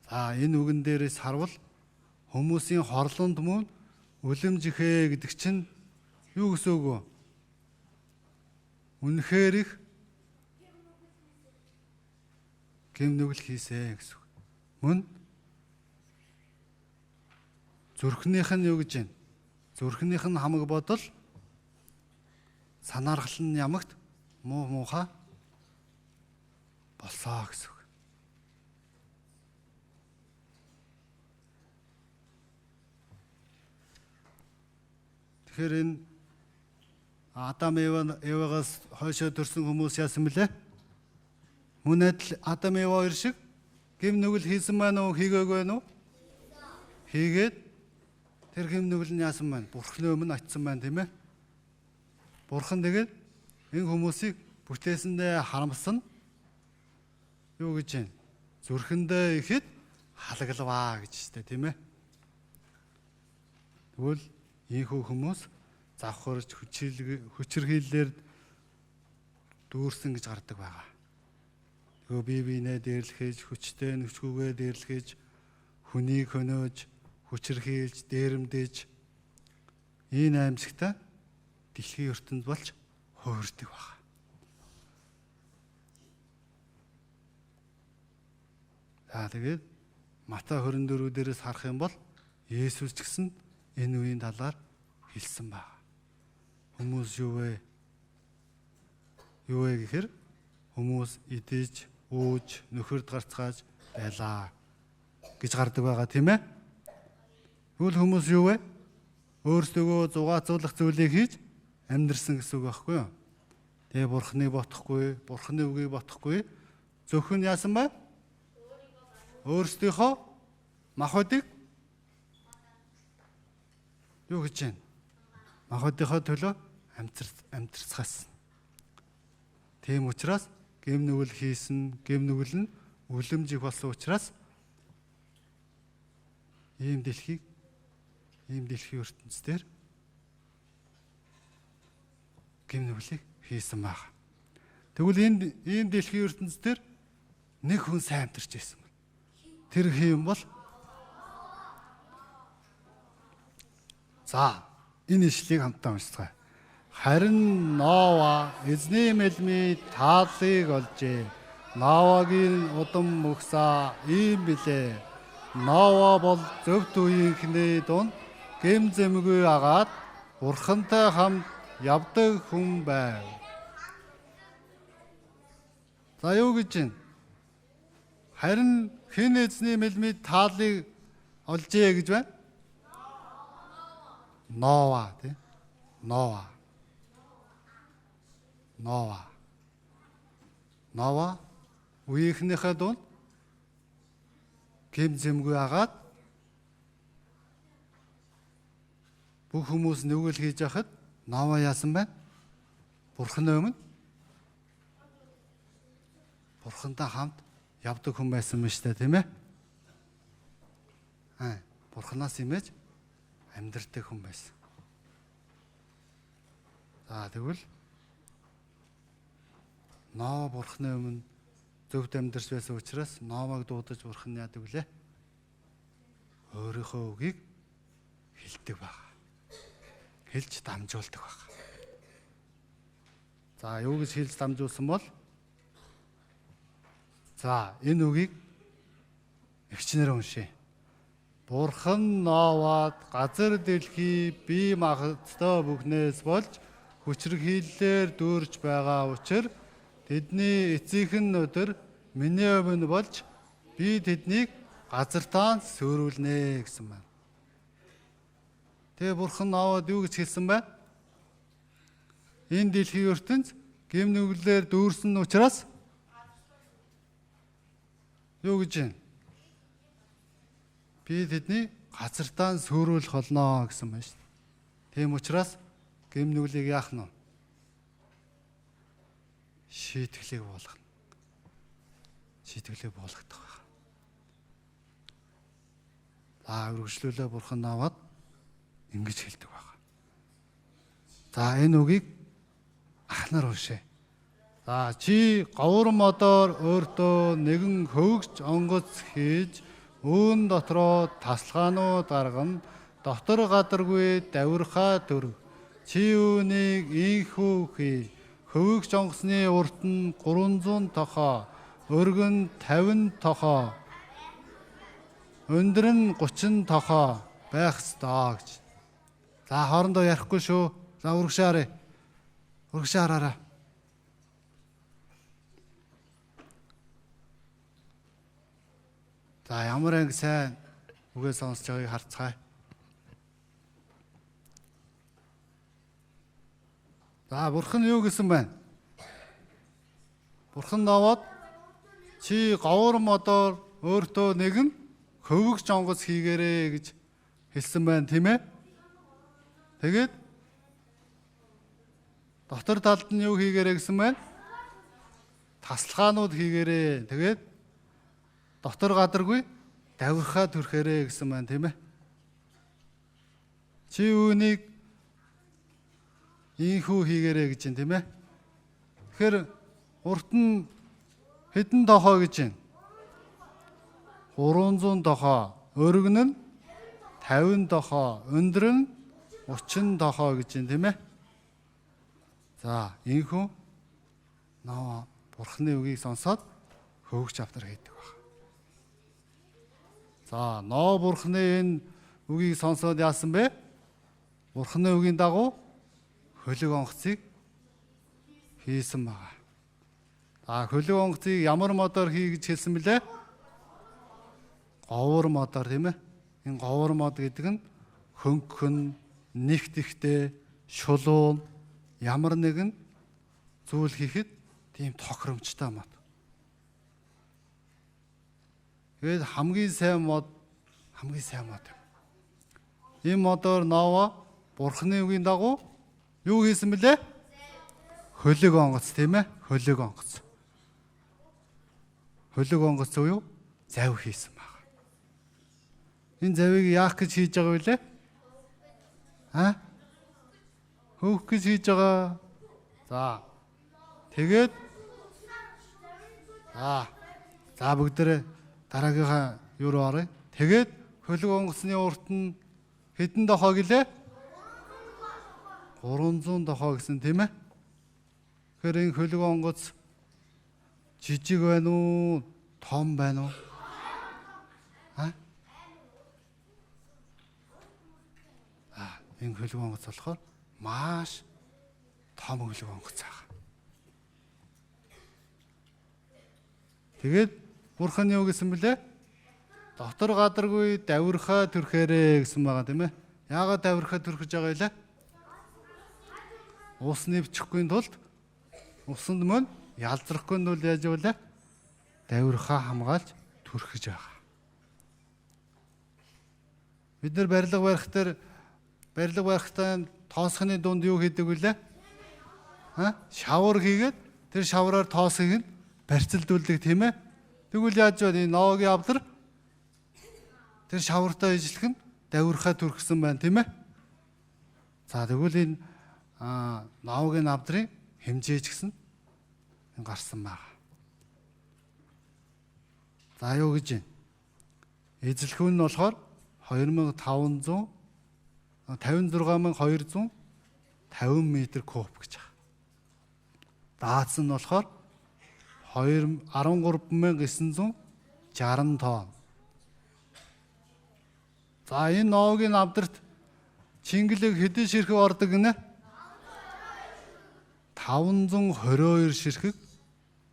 За энэ үгэн дээрээс харвал хүмүүсийн хорлонд мөн үлэмжихээ гэдэг чинь юу гэсэн үг вэ? Үнэхээр их гэм нүгэл хийсэ гэсэн үг. Мөн зүрхнийх нь юу гэж байна? Зүрхнийх нь хамаг бодол санаархал нь ямагт муу муухай болсоо гэсэн үг. Тэгэхээр энэ Адам Евагаас хойшоо төрсэн хүмүүс яасан бilé? Мөн адил Адам Ева хоёр шиг гэм нүгэл хийсэн байна уу, хийгээгүй байна уу? Хийгээд тэр гэм нүгэл нь яасан байна? Бурхны өмнө очисон байна, тийм ээ? Бурхан тэгээд энэ хүмүүсийг бүтээсэндээ харамсан юу гэж байна? Зүрхэндээ ихэд халаглаваа гэж штэ, тийм ээ? Тэгвэл ийхүү хүмүүс завхарч хүчирхийллээр дүүрсэн гэж гардаг байгаа. Тэгвэл бие биенээ дээрлэхэж, хүчтэй нүчгүүгээ дээрлэхэж, хүнийг хөнөөж, хүчирхийлж, дээрэмдэж энэ аимшигтай дэлхийн ертөнд болж хөөрдөг баг. За тэгээд Матай 24 дээрээс харах юм бол Есүс ч гэсэн энэ үеийн талаар хэлсэн байна. Хүмүүс юу вэ? Юу вэ гэхээр хүмүүс идэж, ууж, нөхөрд гарцгааж байлаа гэж гардаг байгаа тийм ээ. Тэгвэл хүмүүс юу вэ? Өөрсдөө зугаацуулах зүйлийг хийж амьдрсан гэсэн үг байхгүй юу? Тэгээ Бурхныг ботохгүй, Бурхны үгийг ботохгүй зөвхөн яасан бай? Өөрсдийнхөө махбодыг юу гэж байна? Махбодынхоо төлөө амьдарцгаасан. Тийм учраас гэм нүгэл хийсэн, гэм нүгэл нь үлэмжих болсон учраас ийм дэлхийн ертөнцийн гэм нүглийг хийсэн баг. Тэгвэл энэ ийм дэлхийн ертөнцийн нэг хүн сайн амьдарч байсан. Тэр хэм бол за энэ ишлэгийг хамтдаа уншицгаая. Харин Ноа эзний мэлмий тааллыг олжээ. Ноагийн удам мөхсаа ийм билээ. Ноа бол зөвхт үеийнхний дунд гэм зэмгүй агаад Бурхантай хамт явдаг хүн байв. За юу гэж байна? Харин хэн эзний мэлмий тааллыг олжээ гэж байна? Ноа тийм. Ноа үеийнхнийхээ дунд гэм зэмгүй агаад бүх хүмүүс нүгэл хийж яхад Ноа яасан байна? Бурхны өмнө Бурхантай хамт явдаг хүн байсан юм шүү дээ, тийм ээ? Бурханаас имэж амьдардаг хүн байсан. За тэгвэл Ноа Бурхны өмнө зөвхт амьдарч байсан учраас Ноамаг дуудаж Бурхан яадаг вүлээ? Өөрийнхөө үгийг хэлдэг баг. Хэлж дамжуулдаг баг. За юу гэж хэлж дамжуулсан бол? За энэ үгийг эгчнэр уншъя. Бурхан Ноавад газар дэлхий бие махбодтой бүхнээс болж хүчрхийллээр дүүрч байгаа учраас тэдний эцэгхэн өдөр миний өмнө болж би тэднийг газартаа сөөрүүлнэ гэсэн байна. Тэгээ Бурхан Ноавад юу гэж хэлсэн бэ? Энэ дэлхийн ертөнц гэм нүглээр дүүрсэн учраас юу гэж байна? Би тэдний газартаа сөөрүүлэх болно гэсэн байна шүү дээ. Тийм учраас гэм нүглийг яах нь? Шийтгэлийг болгоно. Шийтгэлийг болгох байх. За үргэлжлүүлээ Бурхан Ноавад ингэж хэлдэг байх. За энэ үгийг ахнаар уншъя. За чи говор модоор өөртөө нэгэн хөвгч онгоц хийж үүн дотроо тасалгаанууд гаргана. Дотор гадаргүй давирхаа төрөг. Чи үүнийг ийхүү хий. Хөвгч онгоцны урт нь 300 тохоо, өргөн 50 тохоо, өндөр нь 30 тохоо байх ёстой гэж. За хоорондоо ярихгүй шүү. За урагшаарай. Урагшаараарай. За ямар анги сайн үгээ сонсож байгааг харцгаая. За Бурхан юу гэсэн байна? Бурхан Ноавад чи говор модоор өөртөө нэгэн хөвгч онгоц хийгээрэй гэж хэлсэн байна, тийм ээ? Тэгээд дотор талд нь юу хийгээрэй гэсэн байна? Тасалгаанууд хийгээрэй. Тэгээд дотор гадаргүй давирхаа төрхээрэй гэсэн байна, тийм ээ? Чи үүнийг ийхүү хийгээрэй гэж байна, тийм ээ? Тэгэхээр урт нь хэдэн тохоо гэж байна? 300 тохоо, өргөн нь 50 тохоо, өндөр нь 30 тохоо гэж байна, тийм ээ? За, энэхүү Ноа Бурхны үгийг сонсоод хөөгч авдар хийдэг баг. За, Ноа Бурхны энэ үгийг сонсоод яасан бэ? Бурхны үгийн дагуу хөлөг онгоцыг хийсэн байгаа. За, хөлөг онгоцыг ямар модоор хий гэж хэлсэн бэлээ? Говор модоор, тийм ээ. Энэ говор мод гэдэг нь хөнгөн, нэгт ихтэй, шулуун ямар нэгэн зүйл хийхэд тийм тохиромжтой мод. Тэгээд хамгийн сайн мод. Энэ модоор Ноа Бурхны үгийн дагуу юу хийсэн бэлээ? Хөлөг онгоц, тийм ээ? Хөлөг онгоц. Хөлөг онгоц юу? Завь хийсэн байна. Энэ завийг яах гэж хийж байгаа вэ? Хөөх гэж хийж байгаа. За. Тэгээд бүгдээрээ дараагийнхаа юу руу оръё. Тэгээд хөлөг онгоцны урт нь хэдэн дохоо гэлээ? 300 дохоо гэсэн, тийм ээ? Тэгэхээр энэ хөлөг онгоц жижиг байна уу? Том байна уу? Энэ хөлөг онгоц болохоор маш том хөлөг онгоц байгаа. Тэгээд Бурхан юу гэсэн бэлээ? Дотор гадаргүй давирхаа төрхээрээ гэсэн байгаа, тийм ээ? Яагаад давирхаа төрхөж байгаа вэ? Ус нэвчихгүй тулд усанд мөн ялзрахгүй тулд яаж вэ? Давирхаа хамгаалж төрхөж байгаа. Бид нар барилга барихтаа тоосхны дунд юу хийдэг вүлээ? Шавар хийгээд тэр шавраар тоосхийг нь барьцалдуулдаг, тийм ээ? Тэгвэл яаж вэ? Энэ Ноагийн авдар тэр шавартаа ижилхэн давирхаа төрхсөн байна, тийм ээ? За тэгвэл энэ Ноагийн авдрын хэмжээ ч гэсэн гарсан байна. За юу гэж байна? Эзэлхүүн нь болохоор 56,250 м³ гэж байна. Даацсан нь болохоор 13,960 тонн. За энэ Ноагийн авдарт чингэлэг хэдэн ширхэг ордог гинэ? 522 ширхэг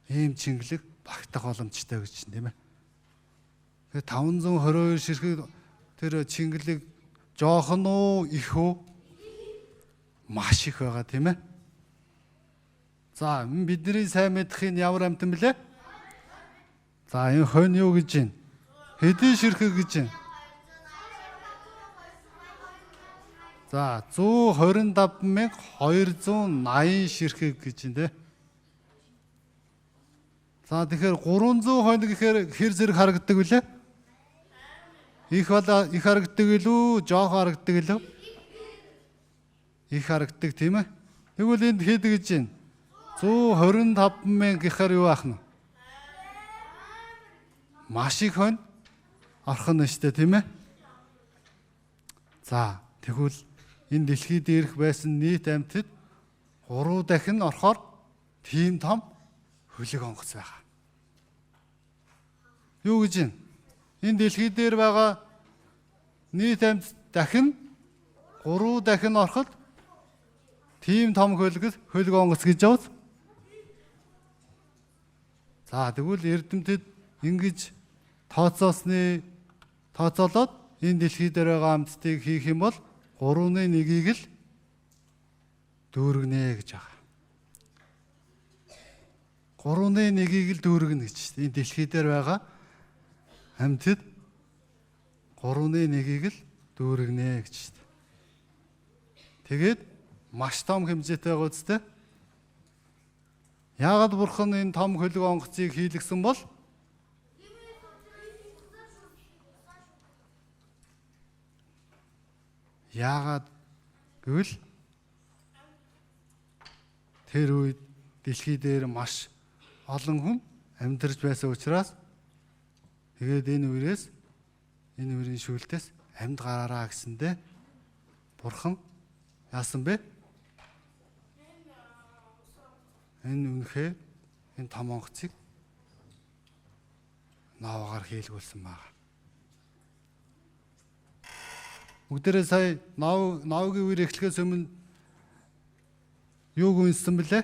ийм чингэлэг багтах боломжтой гэж байна, тийм ээ? Тэгээ 522 ширхэг тэр чингэлэг жоохон уу, их үү? Маш их байгаа, тийм ээ? За бидний сайн мэдхийн ямар амьтан блэ? За энэ хонь юу гэж байна? Хэдэн ширхэг гэж байна? За 125,280 ширхэг гэж байна, тийм. За тэгэхээр 300 хонь гэхээр хэр зэрэг харагддаг вүлээ? Их харагддаг илүү, жоох харагддаг илүү? Их харагддаг, тийм ээ? Тэгвэл энд хэд гэж байна? 125,000 гэхээр юу ах нь? Маш их хонь орхон нь штэ, тийм ээ? За тэгвэл энэ дэлхий дээрх байсан нийт амьтад 3 дахин орохоор тийм том хөлөг онгоц байгаа. Юу гэж байна? Энэ дэлхий дээр байгаа нийт амьд дахин 3 дахин ороход тийм том хөлөг онгоц гэж яваад. За тэгвэл эрдэмтэд ингэж тооцоолоод энэ дэлхий дээр байгаа амьтдыг хийх юм бол 3/1-ийг л дүүргэнэ гэж байгаа. 3/1-ийг л дүүргэнэ гэж чинь. Энэ дэлхий дээр байгаа амьтад 3/1-ийг л дүүргэнэ гэж чинь. Тэгээд маш том хэмжээтэй байгаа үстэй. Яагаад Бурхан энэ том хөлөг онгоцыг хийлгсэн бол? Яагаад гэвэл тэр үед дэлхий дээр маш олон хүн амьдарч байсан учраас тэгээд энэ үрийн шүүлтээс амьд гараараа гэсэндээ Бурхан яасан бэ? энэ үнэхээр энэ том онгоцыг Новагаар хийлгүүлсэн байна. Бүгдээрээ сая Новагийн үеэр эхлэхээс өмнө юуг үнсэн бэлээ?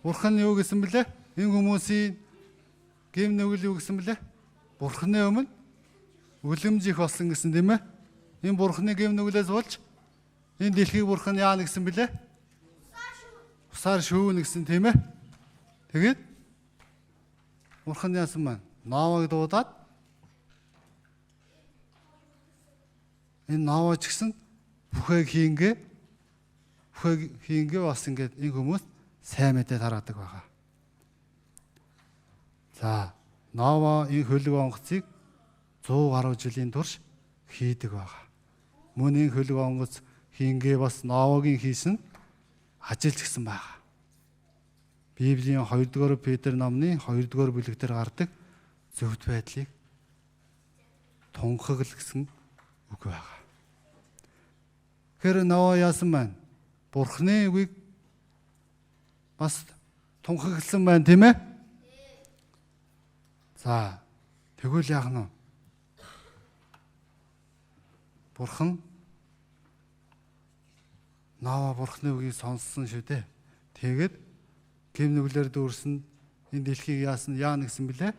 Бурхан юу гэсэн бэлээ? Энэ хүмүүсийн гэм нүгэл юу гэсэн бэлээ? Бурханы өмнө үлэмж их болсон гэсэн тийм ээ? Энэ Бурханы гэм нүглээс болж энэ дэлхийг Бурхан яана гэсэн бэлээ? Усаар шүүнэ гэсэн тийм ээ? Тэгээд Бурхан яасан маань Новаг дуудаад энэ Новач гэсэн бүхээг хийнгээ бас ингээд энэ хүмүүс сайн мэдээ тараадаг байгаа. За, Нова энэ хөлөг онгоцыг 100 гаруй жилийн турш хийдэг байгаа. Мөн энэ хөлөг онгоц хийнгээ бас Новагийн хийсэн ажил гэсэн байгаа. Библийн 2-р Петр номны 2-р бүлэг дээр гардаг зөвхт байдлыг тунхагл гэсэн үг байгаа. Тэгэхээр Нова яасан байна? Бурхны үгийг бас тунхагласан байна, тийм ээ? За, тэгвэл яах нь вэ? Бурхан Нова Бурхны үгийг сонссон шүү дээ. Тэгээд гэм нүглээр дүүрсэн энэ дэлхийг яана гэсэн бэлээ?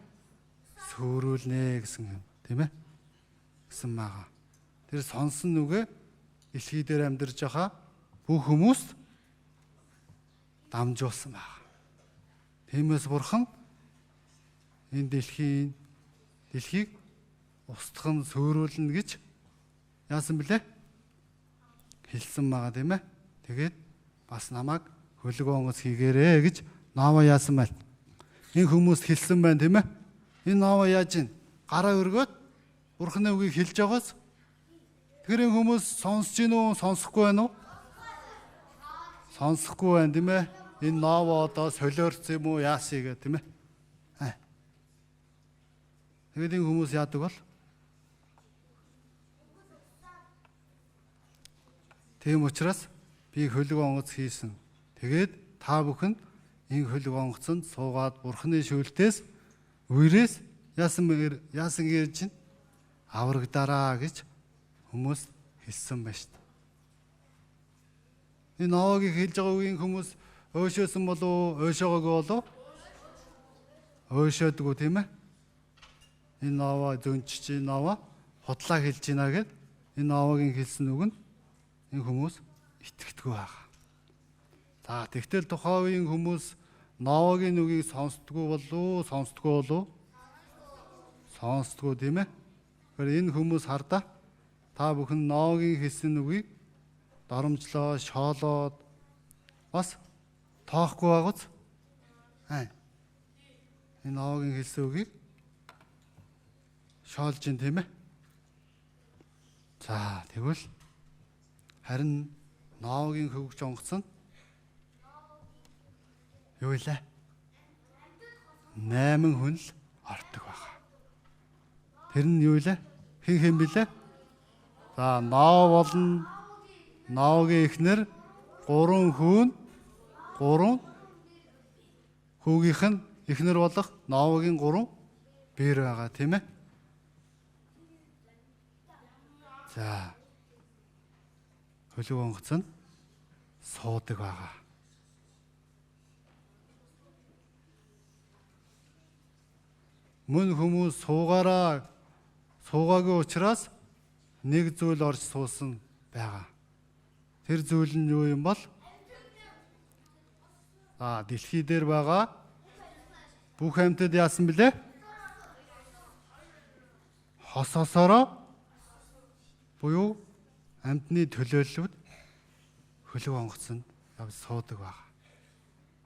Сөөрүүлнэ гэсэн юм, тийм ээ? Гэсэн байгаа. Тэр сонсон нүгэ дэлхий дээр амьдарч байгаа бүх хүмүүст дамжуулсан байна. Тиймээс Бурхан энэ дэлхийг устган сөөрүүлнэ гэж яасан бэлээ? Хэлсэн байгаа тийм ээ. Тэгээд бас намайг хөлөг онгоц хийгээрэй гэж Нова яасан байна. Энэ хүмүүст хэлсэн байна тийм ээ. Энэ Нова яаж ийн? Гараа өргөөд Бурханы үгийг хэлж байгаас тэр энэ хүмүүс сонсож гин үү, сонсохгүй байна уу? Сонсохгүй байна тийм ээ. Энэ Нова одоо солиорц юм уу, яасыг гэх тийм ээ. Тэгээд энэ хүмүүс яадаг бол? Тийм учраас би хөлөг онгоц хийсэн. Тэгээд та бүхэн энэ хөлөг онгоцонд суугаад Бурханы шүүлтээс үерээс яасан гэрж чинь аврагдаараа гэж хүмүүс хэлсэн байна шүү дээ. Энэ Новагийн хэлж байгаа үгийн хүмүүс ойшоосон болов уу, ойшоогоогүй болов? Ойшоодгүй тийм ээ. Энэ Нова зөнчиж Нова худлаа хэлж гинэ гэд энэ Новагийн хэлсэн үг нь энэ хүмүүс итгэдэггүй байгаа. За тэгтэл тухайн үеийн хүмүүс Новагийн үгийг сонсдгоо болов? Сонсдгоо тийм ээ. Тэгэхээр энэ хүмүүс хардаа та бүхэн Новагийн хэлсэн үгийг доромжлоо, шоолоод бас тоохгүй байгууз. Энэ Новагийн хэлсэн үгийг шоолж ин тийм ээ. За тэгвэл харин Новагийн хөвгч онгоц нь юу илээ? 8 хүн л ордог байгаа. Тэр нь юу илээ? Хэн билээ? За Нова болон Новагийн эхнэр 3 хүүгийнх нь эхнэр болох Новагийн 3 бэр байгаа тийм ээ. За хөлөг онгоц нь суудаг байгаа. Мөн хүмүүс суугаагүй учраас нэг зүйл орж суусан байгаа. Тэр зүйл нь юу юм бол? Дэлхий дээр байгаа бүх амьтад яасан бэлээ? Хососороо буюу амьтны төлөөллүүд хөлөг онгоцонд явж суудаг байгаа.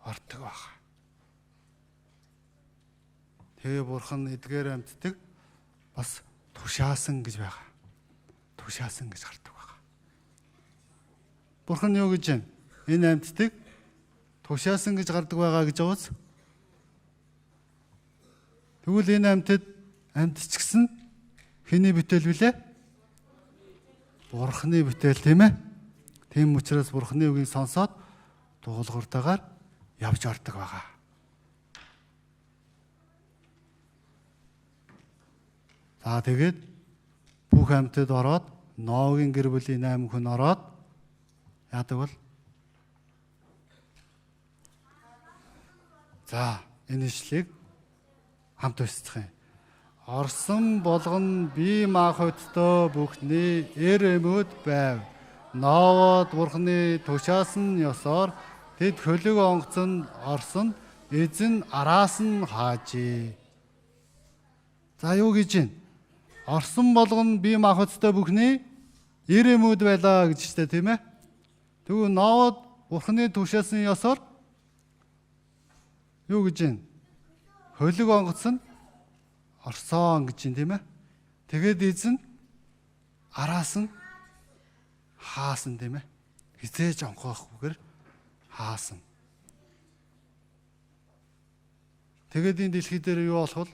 Ордог байгаа. Тэгээ Бурхан эдгээр амьтдаг бас тушаасан гэж байгаа. Тушаасан гэж гардаг байгаа. Бурхан юу гэж байна? Энэ амьтдаг тушаасан гэж гардаг байгаа гэж байгаас. Тэгвэл энэ амьтчгсэн хэний бүтээл вүлээ? Бурханы бүтээл тийм ээ. Тийм учраас Бурханы үгийг сонсоод дуулууртаагаар явж ордог байгаа. За тэгээд бүх амьтад ороод Ноагийн гэр бүлийн 8 хүн ороод яадаг бол за энэ ишлэгийг хамт уншицгаая. Орсон болгон бие махбодтой бүхний эмүүд байв. Ноавод Бурхны тушаасан ёсоор тэд хөлөг онгоцонд орсон эзэн араас нь хаажээ. За юу гэж байна? Орсон болгон бие махбодтой бүхний эмүүд байлаа гэж штэ тийм ээ. Тэгвэл Ноавод Бурхны тушаасан ёсоор юу гэж байна? Хөлөг онгоцонд орсон гэж юм тийм ээ. Тэгээд эзэн араас нь хаасан тийм ээ. Хизээж онхохгүйгээр хаасан. Тэгээд энэ дэлхий дээр юу болох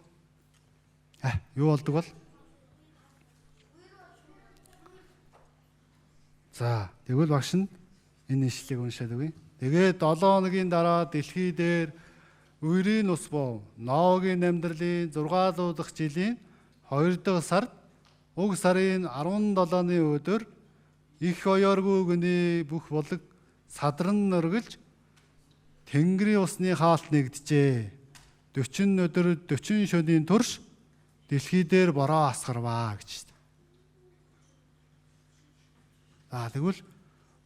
вэ? Юу болдог бол? За, тэгвэл багш нь энэ ишлэгийг уншаад өгье. Тэгээд 7 хоногийн дараа дэлхий дээр үерийн ус бов. Ноагийн амьдралын 600 дахь жилийн 2 дахь сард уг сарын 17-ны өдөр их оёргүй гүний бүх болог садран нөргөлж Тэнгэрийн усны хаалт нэгджээ. 40 өдөр 40 шөнийн турш дэлхий дээр бороо асгарваа гэж. Тэгвэл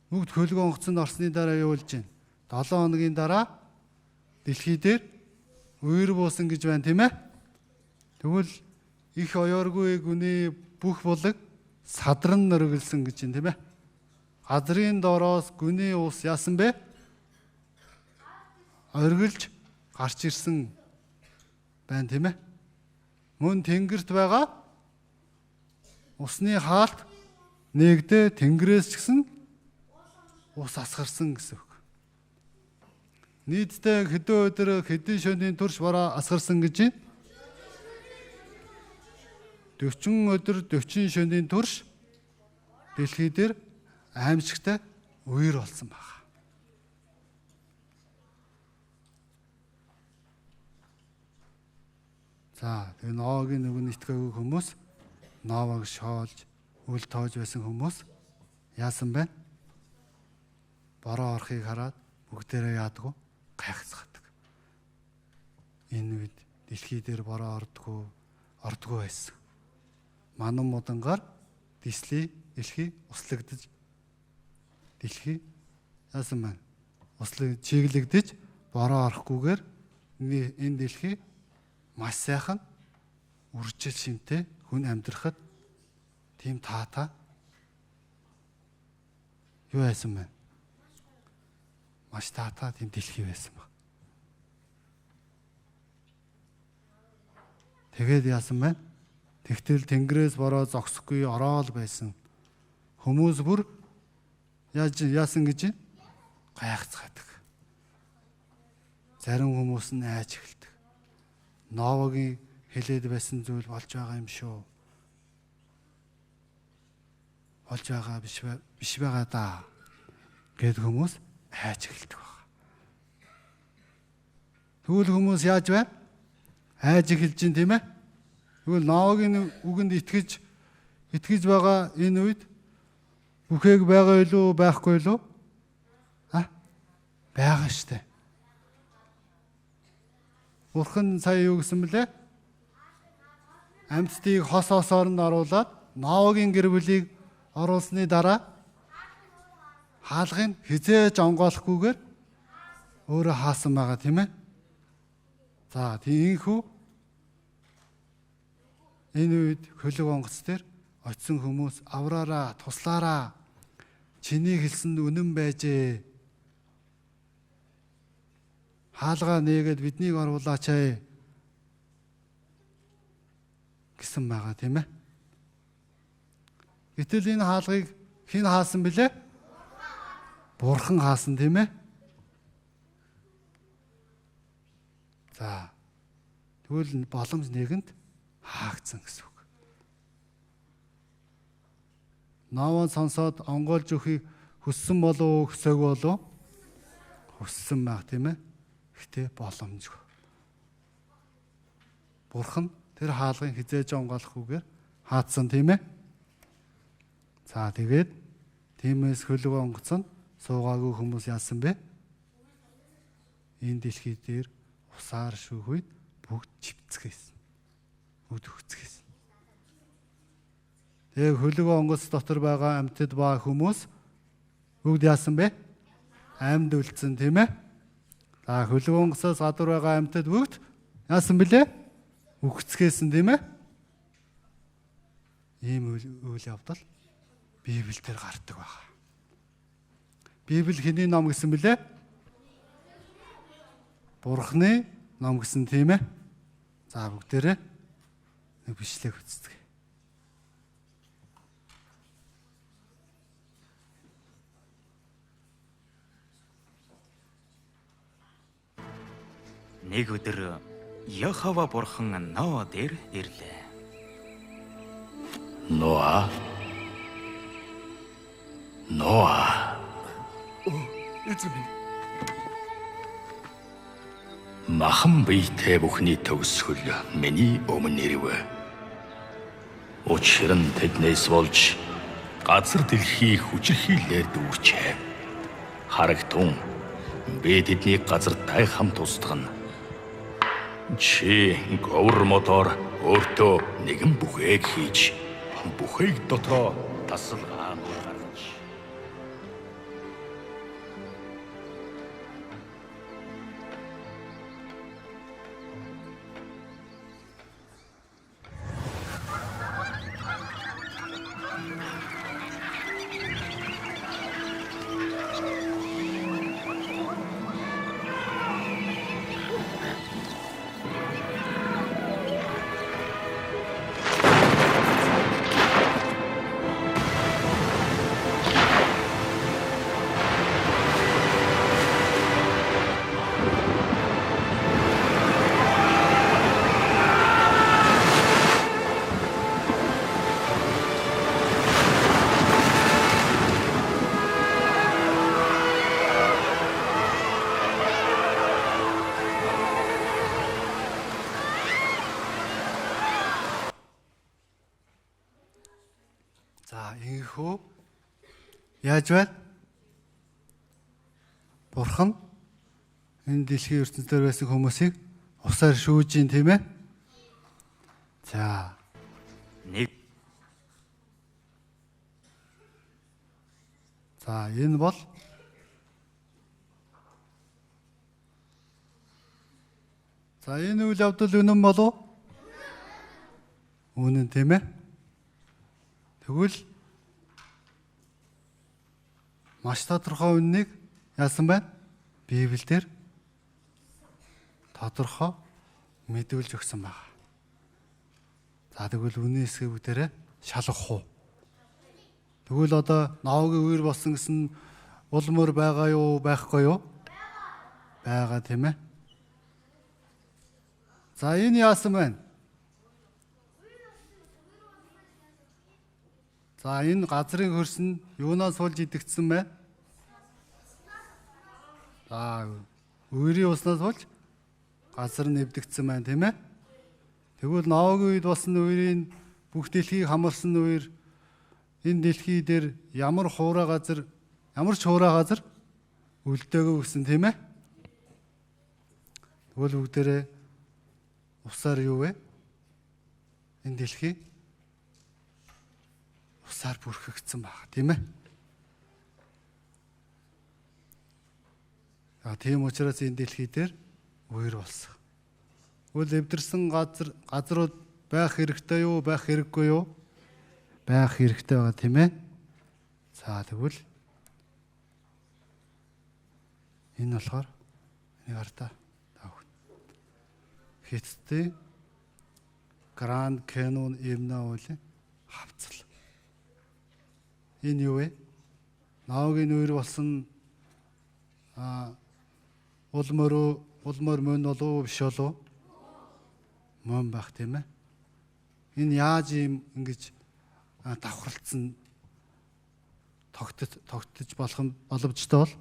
бүгд хөлөг онгоцонд орсны дараа юу болж байна? 7 хоногийн дараа дэлхий дээр үер буусан гэж байна тийм ээ. Тэгвэл их оёргүй гүний бүх болог садран нөргөлсөн гэж байна тийм ээ. Газрын доороос гүний ус яасан бэ? Оргилж гарч ирсэн байна тийм ээ. Мөн тэнгэрт байгаа усны хаалт нэгдээ тэнгэрээс ч гэсэн ус асгарсан гэсэн үг. Нийтдээ хэдэн өдөр хэдэн шөнийн турш бороо асгарсан гэж байна? 40 өдөр 40 шөнийн турш дэлхий дээр аимшигтай үер болсон байна. За тэгээ Ноагийн нөгөө итгээгүү хүмүүс Ноаваг шоолж үл тоож байсан хүмүүс яасан бэ? Бороо орохыг хараад бүгдээрээ яадаг вэ? Гайхацгадаг. Энэ үед дэлхий дээр бороо ордгоо байсан. Манан мудангаар дэлхий услагдаж дэлхий яасан байна? Чиглэгдэж бороо орохгүйгээр энэ дэлхий маш сайхан үржил шинтэй хүн амьдрахад тийм таата юу байсан бэ? Маш таата тийм дэлхий байсан ба. Тэгээд яасан бэ? Тэгтэл тэнгэрээс бороо зогсохгүй ороод байсан. Хүмүүс бүр яасан гэж гайхацгаадаг. Зарим хүмүүс нь айж эхэлдэг. Ноагийн хэлээд байсан зүйл болж байгаа юм шүү. Болж байгаа биш байгаа да гэд хүмүүс айж эхэлдэг байна. Тэгвэл хүмүүс яаж вэ? Айж эхэлж чинь тийм ээ? Тэгвэл Ноагийн үгэнд итгэж байгаа энэ үед бүхээг байгаа илүү байхгүй юу? Байгаа штэ. Бурхан сая юу гэсэн бэлээ? Амьтдыг хос хосоор нь оруулаад Ноагийн гэр бүлийг оруулсны дараа хаалгыг хизээж онгоолохгүйгээр өөрөө хаасан байгаа тийм ээ. За тиймхүү энэ үед хөлөг онгоц дээр очисон хүмүүс авраараа, туслаараа. Чиний хэлсэнд үнэн байжээ. Хаалгаа нээгээд биднийг оруулаач гэсэн байгаа тийм ээ. Гэтэл энэ хаалгыг хэн хаасан бэлээ? Бурхан хаасан тийм ээ. За тэгвэл боломж нэгэнд хаагдсан гэсэн үг. Ноаван сонсоод онгойлж өхийг хүссэн болов уу, хүсээгүй болов уу? Хүссэн байх тийм ээ. Гэтэ боломжгүй. Бурхан тэр хаалгын хизээж онголохгүйгээр хаацсан тийм ээ. За тэгээд тиймээс хөлөг онгоцон суугаагүй хүмүүс яасан бэ? Энэ дэлхий дээр усаар шүүхүйд бүгд чивцгээсэн. Бүгд өгцгээсэн. Тэгээ хөлөг онгоц дотор байгаа амьтад ба хүмүүс бүгд яасан бэ? Амьд үлдсэн тийм ээ. За хөлөг онгоцоос гадуур байгаа амьтад бүгд яасан бэлээ? Өгцгээсэн тийм ээ. Ийм үйл явдал Библиэлд гардаг байна. Библи хэний ном гэсэн бэлээ? Бурхны ном гэсэн тийм ээ. За бүгдээрээ нэг бичлэг үздэг. Нэг өдөр Яхова бурхан Ноа дээр ирлээ. Ноа. Эзэн минь. Махан биетэй бүхний төгсгөл миний өмнө ирэв. Учир нь тэднээс болж газар дэлхий хүчирхийлээр дүүрчээ. Харагтун би тэднийг газар дайхам тусдагна. Чи говор мотор өөртөө нэгэн бүхээг хийж бүхээг дотроо тасалгаа гаргаж. За ингэхүү яаж вэ? Бурхан энэ дэлхийн ертөнцийн байсан хүмүүсийг усаар шүүж ийн тийм ээ. За Нэг энэ бол энэ үйл явдал үнэн болов уу? Үнэн тийм ээ. Тэгвэл маш тодорхой үннийг яасан байна? Библиэлд тодорхой мэдүүлж өгсөн байна. За тэгвэл үнийн хэсгийг бүгдээрээ шалгах уу? Тэгвэл одоо Ноагийн үер болсон гэсэн улмөр байгаа юу, байхгүй юу? Байгаа тийм ээ. За энэ яасан байна? За энэ газрын хөрс нь юунаас суулж идэгдсэн бэ? За үерийн уснаас суулж газар нь эвдэгдсэн байна тийм ээ. Тэгвэл Ноагийн үед болсон үерийн бүх дэлхийг хамарсан үер энэ дэлхий дээр ямар ч хуурай газар үлдээгүй гэсэн тийм ээ. Тэгвэл бүгдээрээ усаар юу вэ? Энэ дэлхий усаар бүрхэгдсэн байна тийм ээ. Тийм учраас энэ дэлхий дээр үер болсон. Тэгвэл эвдэрсэн газрууд байх хэрэгтэй юу, байх хэрэггүй юу? Байх хэрэгтэй байгаа тийм ээ. За тэгвэл энэ болохоор нэг ардаа таах. Хятадын Гранд Каньон Эмна уулын хавцал. Энэ юу вэ? Ноагийн үер болсон улмөр мөн болов биш болов? Мөн байх тийм ээ. Энэ яаж юм ингэж давхралцсан тогтож боломжтой бол?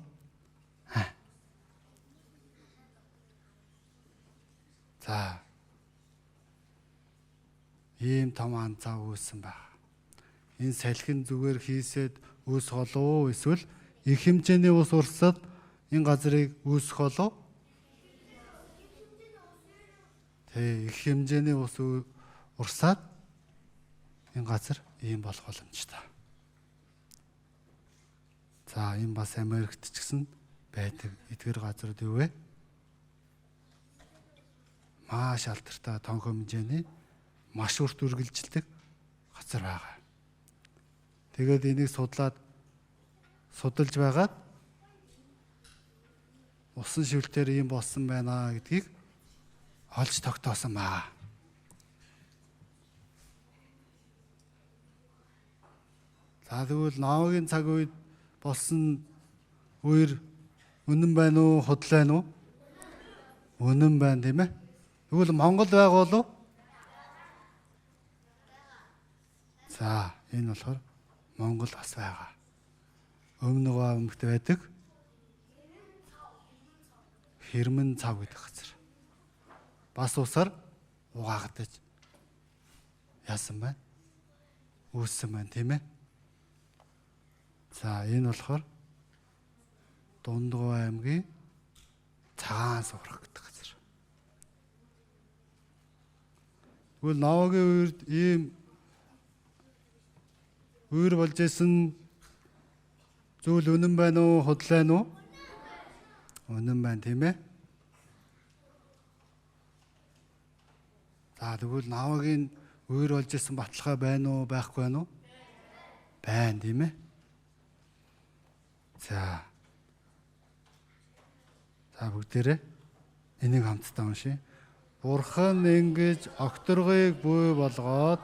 За. ийм том анцаа үүссэн байна. Энэ салхин зүгээр хийсэд үүсэх болов уу эсвэл их хэмжээний ус урсаад энэ газрыг үүсэх болов? Их хэмжээний ус урсаад энэ газар ийм болох боломжтой. За энэ бас Америкт ч гэсэн байдаг эдгээр газрууд юу вэ? Маш алдартай том хэмжээний маш урт үргэлжилдэг газар байгаа. Тэгээд энийг судалж байгаад усан шивлтээр ийм болсон байна гэдгийг олж тогтоосон баа. За тэгвэл Ноагийн цаг үед болсон үер үнэн байна уу, худлаа нь уу? Үнэн байна тийм ээ. Тэгвэл Монгол байг болов? За энэ болохоор Монгол бас байгаа. Өмнө аймагт байдаг Хэрмэн цав гэдэг газар. Бас усаар угаагдаж яасан байна? Үүссэн байна тийм ээ. За энэ болохоор Дундгой аймгийн Цагаан сурах гэдэг газар. Тэгвэл Ноагийн үед ийм үер болж исэн зүйл үнэн байна уу, худлаа нь уу? Үнэн байна тийм ээ. За тэгвэл Ноагийн үер болж исэн баталгаа байна уу, байхгүй байна уу? Байна тийм ээ. За бүгдээрээ энийг хамтдаа уншия. Бурхан ингэж огторгыг буй болгоод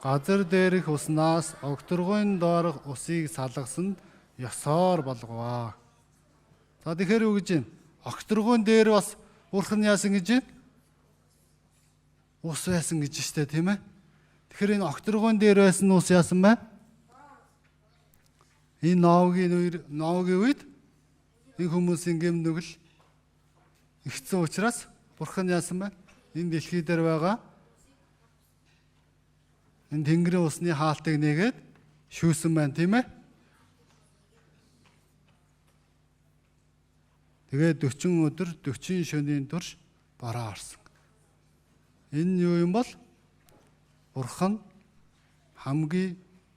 газар дээрх уснаас огторгын доорх усыг салгасан ёсоор болгоо. За тэгэхээр юу гэж юм? Огторгын дээр бас Бурхан яасан гэж юм? Ус байсан гэж штэ тийм ээ. Тэгэхээр энэ огторгын дээр байсан ус яасан бэ? Энэ Ноагийн үед энэ хүмүүсийн гэм нүгэл ихсэн учраас Бурхан яасан бэ? Энэ дэлхий дээр байгаа энэ тэнгэрийн усны хаалтыг нэгээд шүүсэн байна тийм ээ. Тэгээд 40 өдөр 40 шөнийн турш бараа орсон. Энэ юу юм бол? Бурхан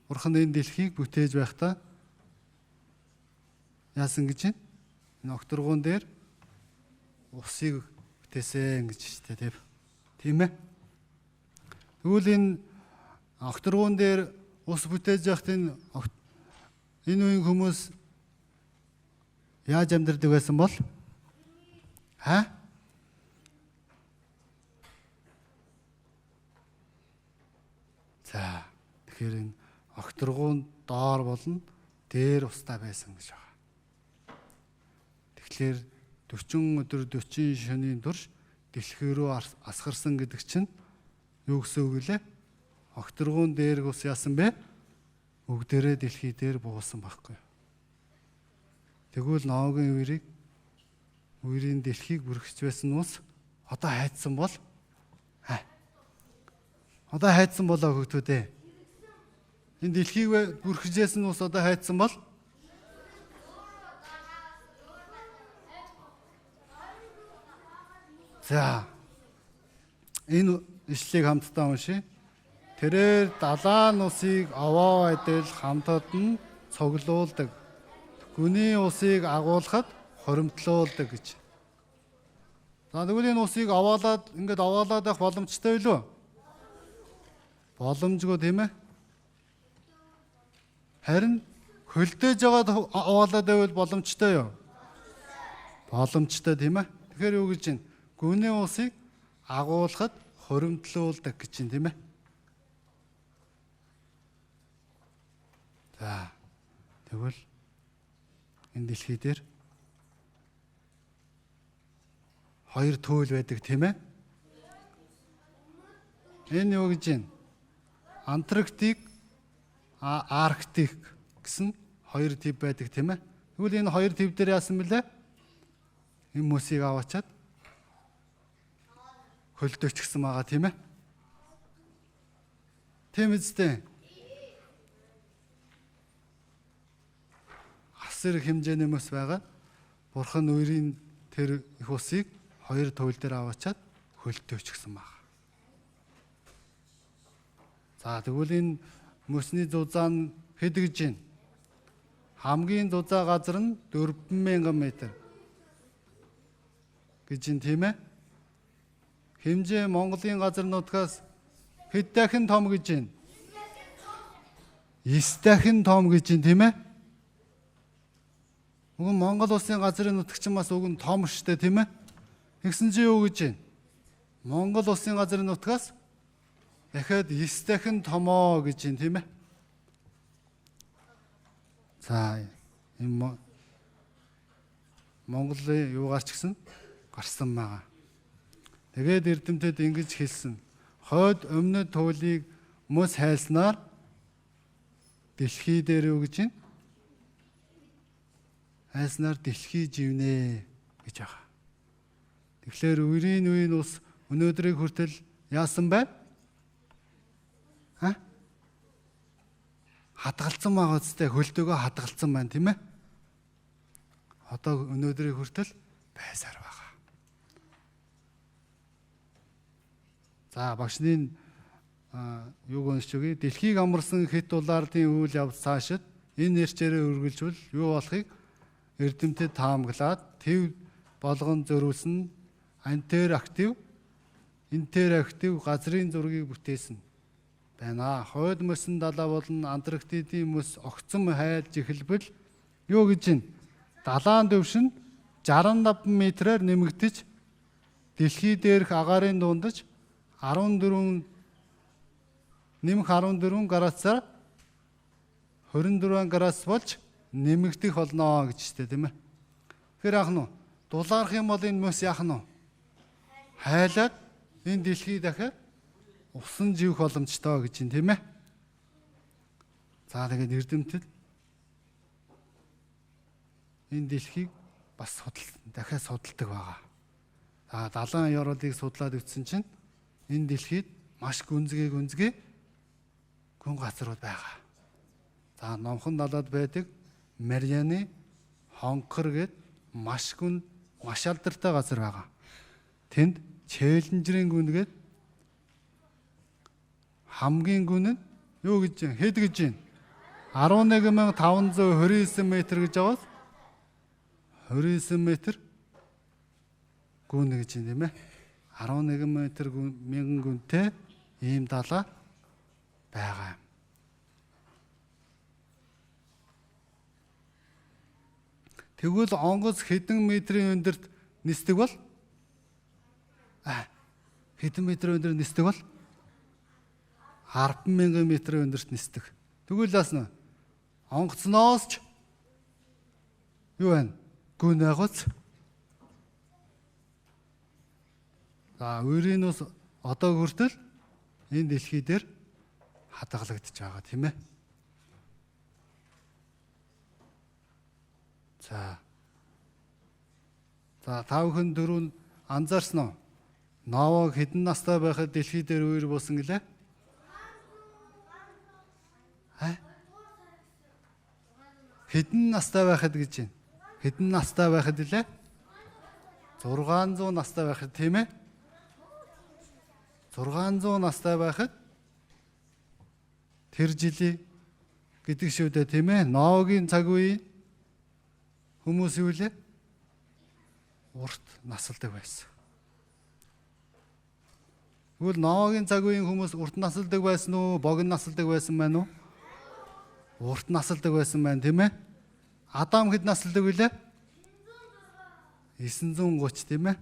энэ дэлхийг бүтээж байхдаа яасан гэж байна? Энэ огторгон дээр усыг бүтээсэн гэж штэ тийм ээ. Тэгвэл энэ огторгон дээр ус бүтээж байхад энэ үеийн хүмүүс яаж амьдардаг байсан бол? За тэгэхээр энэ огторгон доор болон дээр устаа байсан гэж байна. Тэгэхээр 40 өдөр 40 шөнийн турш дэлхий рүү асгарсан гэдэг чинь юу гэсэн үг лээ? Огторгон дээр ус яасан бэ? Бүгдээрээ дэлхий дээр буусан байхгүй. Тэгвэл Ноагийн үерийн дэлхийг бүрхэж байсан ус одоо хайдсан бол? Одоо хайдсан болоо хөгтүүдээ. Энэ дэлхийг бүрхэж байсан ус одоо хайдсан бол? За энэ ишлэгийг хамтдаа уншия. Тэрээр далайн усыг овоо адил хамтад нь цуглуулдаг. Гүний усыг агуулхад хоримтлуулдаг гэж. За тэгвэл энэ усыг овоолаад байх боломжтой билүү? Боломжгүй тийм ээ. Харин хөлдөөж байгаад овоолоод байвал боломжтой юу? Боломжтой тийм ээ. Тэгэхээр юу гэж байна? Гүний усыг агуулхад хоримтлуулдаг гэж байна тийм ээ. За тэгвэл энэ дэлхий дээр хоёр туйл байдаг тийм ээ. Энэ юу гэж байна? Антарктик, Арктик гэсэн хоёр тип байдаг тийм ээ. Тэгвэл энэ хоёр тип дээр яасан бэлээ? Энэ мөсийг аваачаад хөлдөөч гсэн байгаа тийм ээ. Тийм үстэй. Асар хэмжээний мөс байгаа. Бурхан үерийн тэр их усыг 2 туйл дээр аваачаад хөлтөө өчгсөн байна. За тэгвэл энэ мөсний зузаан нь хэд гэж байна? Хамгийн зузаа газар нь 4000 м гэж байна, тийм ээ? Хэмжээ Монголын газар нутгаас хэд дахин том гэж байна? 9 дахин том гэж байна, тийм ээ? Уг нь Монгол улсын газрын нутагч бас уг нь том штэ, тийм ээ? Тэгсэн чи юу гэж байна? Монгол улсын газрын нутгаас дахиад 9 дахин томоо гэж байна, тийм ээ? За энэ Монголын юугаар ч гэсэн гарсан байгаа. Тэгээд эрдэмтэд ингэж хэлсэн. Хойд өмнөд туйлыг мөс хайлснаар дэлхий дээр юу гэж байна? Хайснаар дэлхий живнэ гэж байгаа. Тэгэхээр үерийн үеийн ус өнөөдрийг хүртэл яасан бэ? Хадгалцсан байгаа үстэй, хөлтөөгөө хадгалцсан байна, тийм ээ? Одоо өнөөдрийг хүртэл байсаар байгаа. За багшны юуг уншиж өгье. Дэлхийг амарсан хэт улаардын үйл явц цаашид энэ нэрчээрээ үргэлжлвэл юу болохыг эрдэмтэд таамаглаад тэв болгон зөрүүлсэн интерактив газрын зургийг бүтээсэн байна. Хойд мөсөн далаа болон Антарктидын мөс огцом хайлж эхэлбэл юу гэж байна? Далайн дэвшин 65 метрээр нэмэгдэж дэлхий дээрх агаарын дундаж 14 градусаар 24 градус болж нэмэгдэх болно гэж штэ, тийм ээ. Тэгэхээр яах нь вэ? Дулаарх юм бол энэ мөс яах нь вэ? Хайлаад энэ дэлхий дахиад усан живэх боломжтой гэж юм, тийм ээ. За тэгээд эрдэмтэд энэ дэлхийг бас дахиад судалдаг байгаа. За далайн ёроолыг судлаад үзсэн чинь энэ дэлхийд маш гүнзгий гүн газрууд байгаа. За номхон далаад байдаг Марианы Хонкор гэд маш алдартай газар байгаа. Тэнд Челленжерийн гүн гэд хамгийн гүн нь юу гэж байна? Хэд гэж байна? 11529 м гэж аваад 29 м гүн гэж байна, тийм ээ. 11 мянган гүнтэй ийм далаа байгаа юм. Тэгвэл онгоц хэдэн метрийн өндөрт нисдэг бол? Хэдэн метрийн өндөрт нисдэг бол? 10,000 метрийн өндөрт нисдэг. Тэгвэл яасна? Онгоцноос ч юу вэ? Гүн агуулц. За үерийн ус одоо хүртэл энэ дэлхий дээр хадгалагдаж байгаа, тийм ээ. За та бүхэн дөрөв анзаарсан уу? Ноог хэдэн настай байхад дэлхий дээр үер буусан гэлээ? Хэдэн настай байхад гэж байна? Хэдэн настай байхад гэлээ? 600 настай байхад, тийм ээ? 600 настай байхад тэр жилийн гэдэг шүү дээ, тийм ээ? Ноогийн цаг үеийн хүмүүс юу лээ? Урт насалдаг байсан. Тэгвэл Ноогийн цаг үеийн хүмүүс урт насалдаг байсан уу? Богино насалдаг байсан байна уу? Урт насалдаг байсан байна, тийм ээ? Адам хэд насалдаг вүлээ? 930, тийм ээ?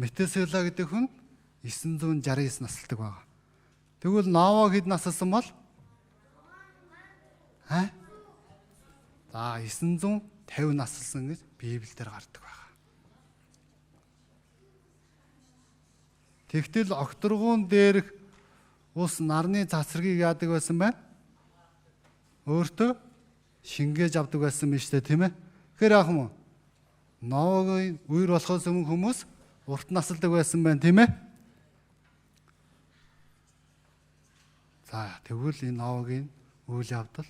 Метесела гэдэг хүн 969 насалдаг байгаа. Тэгвэл Ноа хэд насалсан бол? За 950 насалсан гэж Библиэлд гардаг байна. Тэгтэл огторгуун дээрх ус нарны цацрагийг яадаг байсан байна? Өөртөө шингээж авдаг байсан биз дээ, тийм ээ? Тэгэхээр яах юм? Ноагийн үер болохоос өмнө хүмүүс урт насалдаг байсан байна, тийм ээ? За За тэгвэл энэ Ноагийн үйл явдал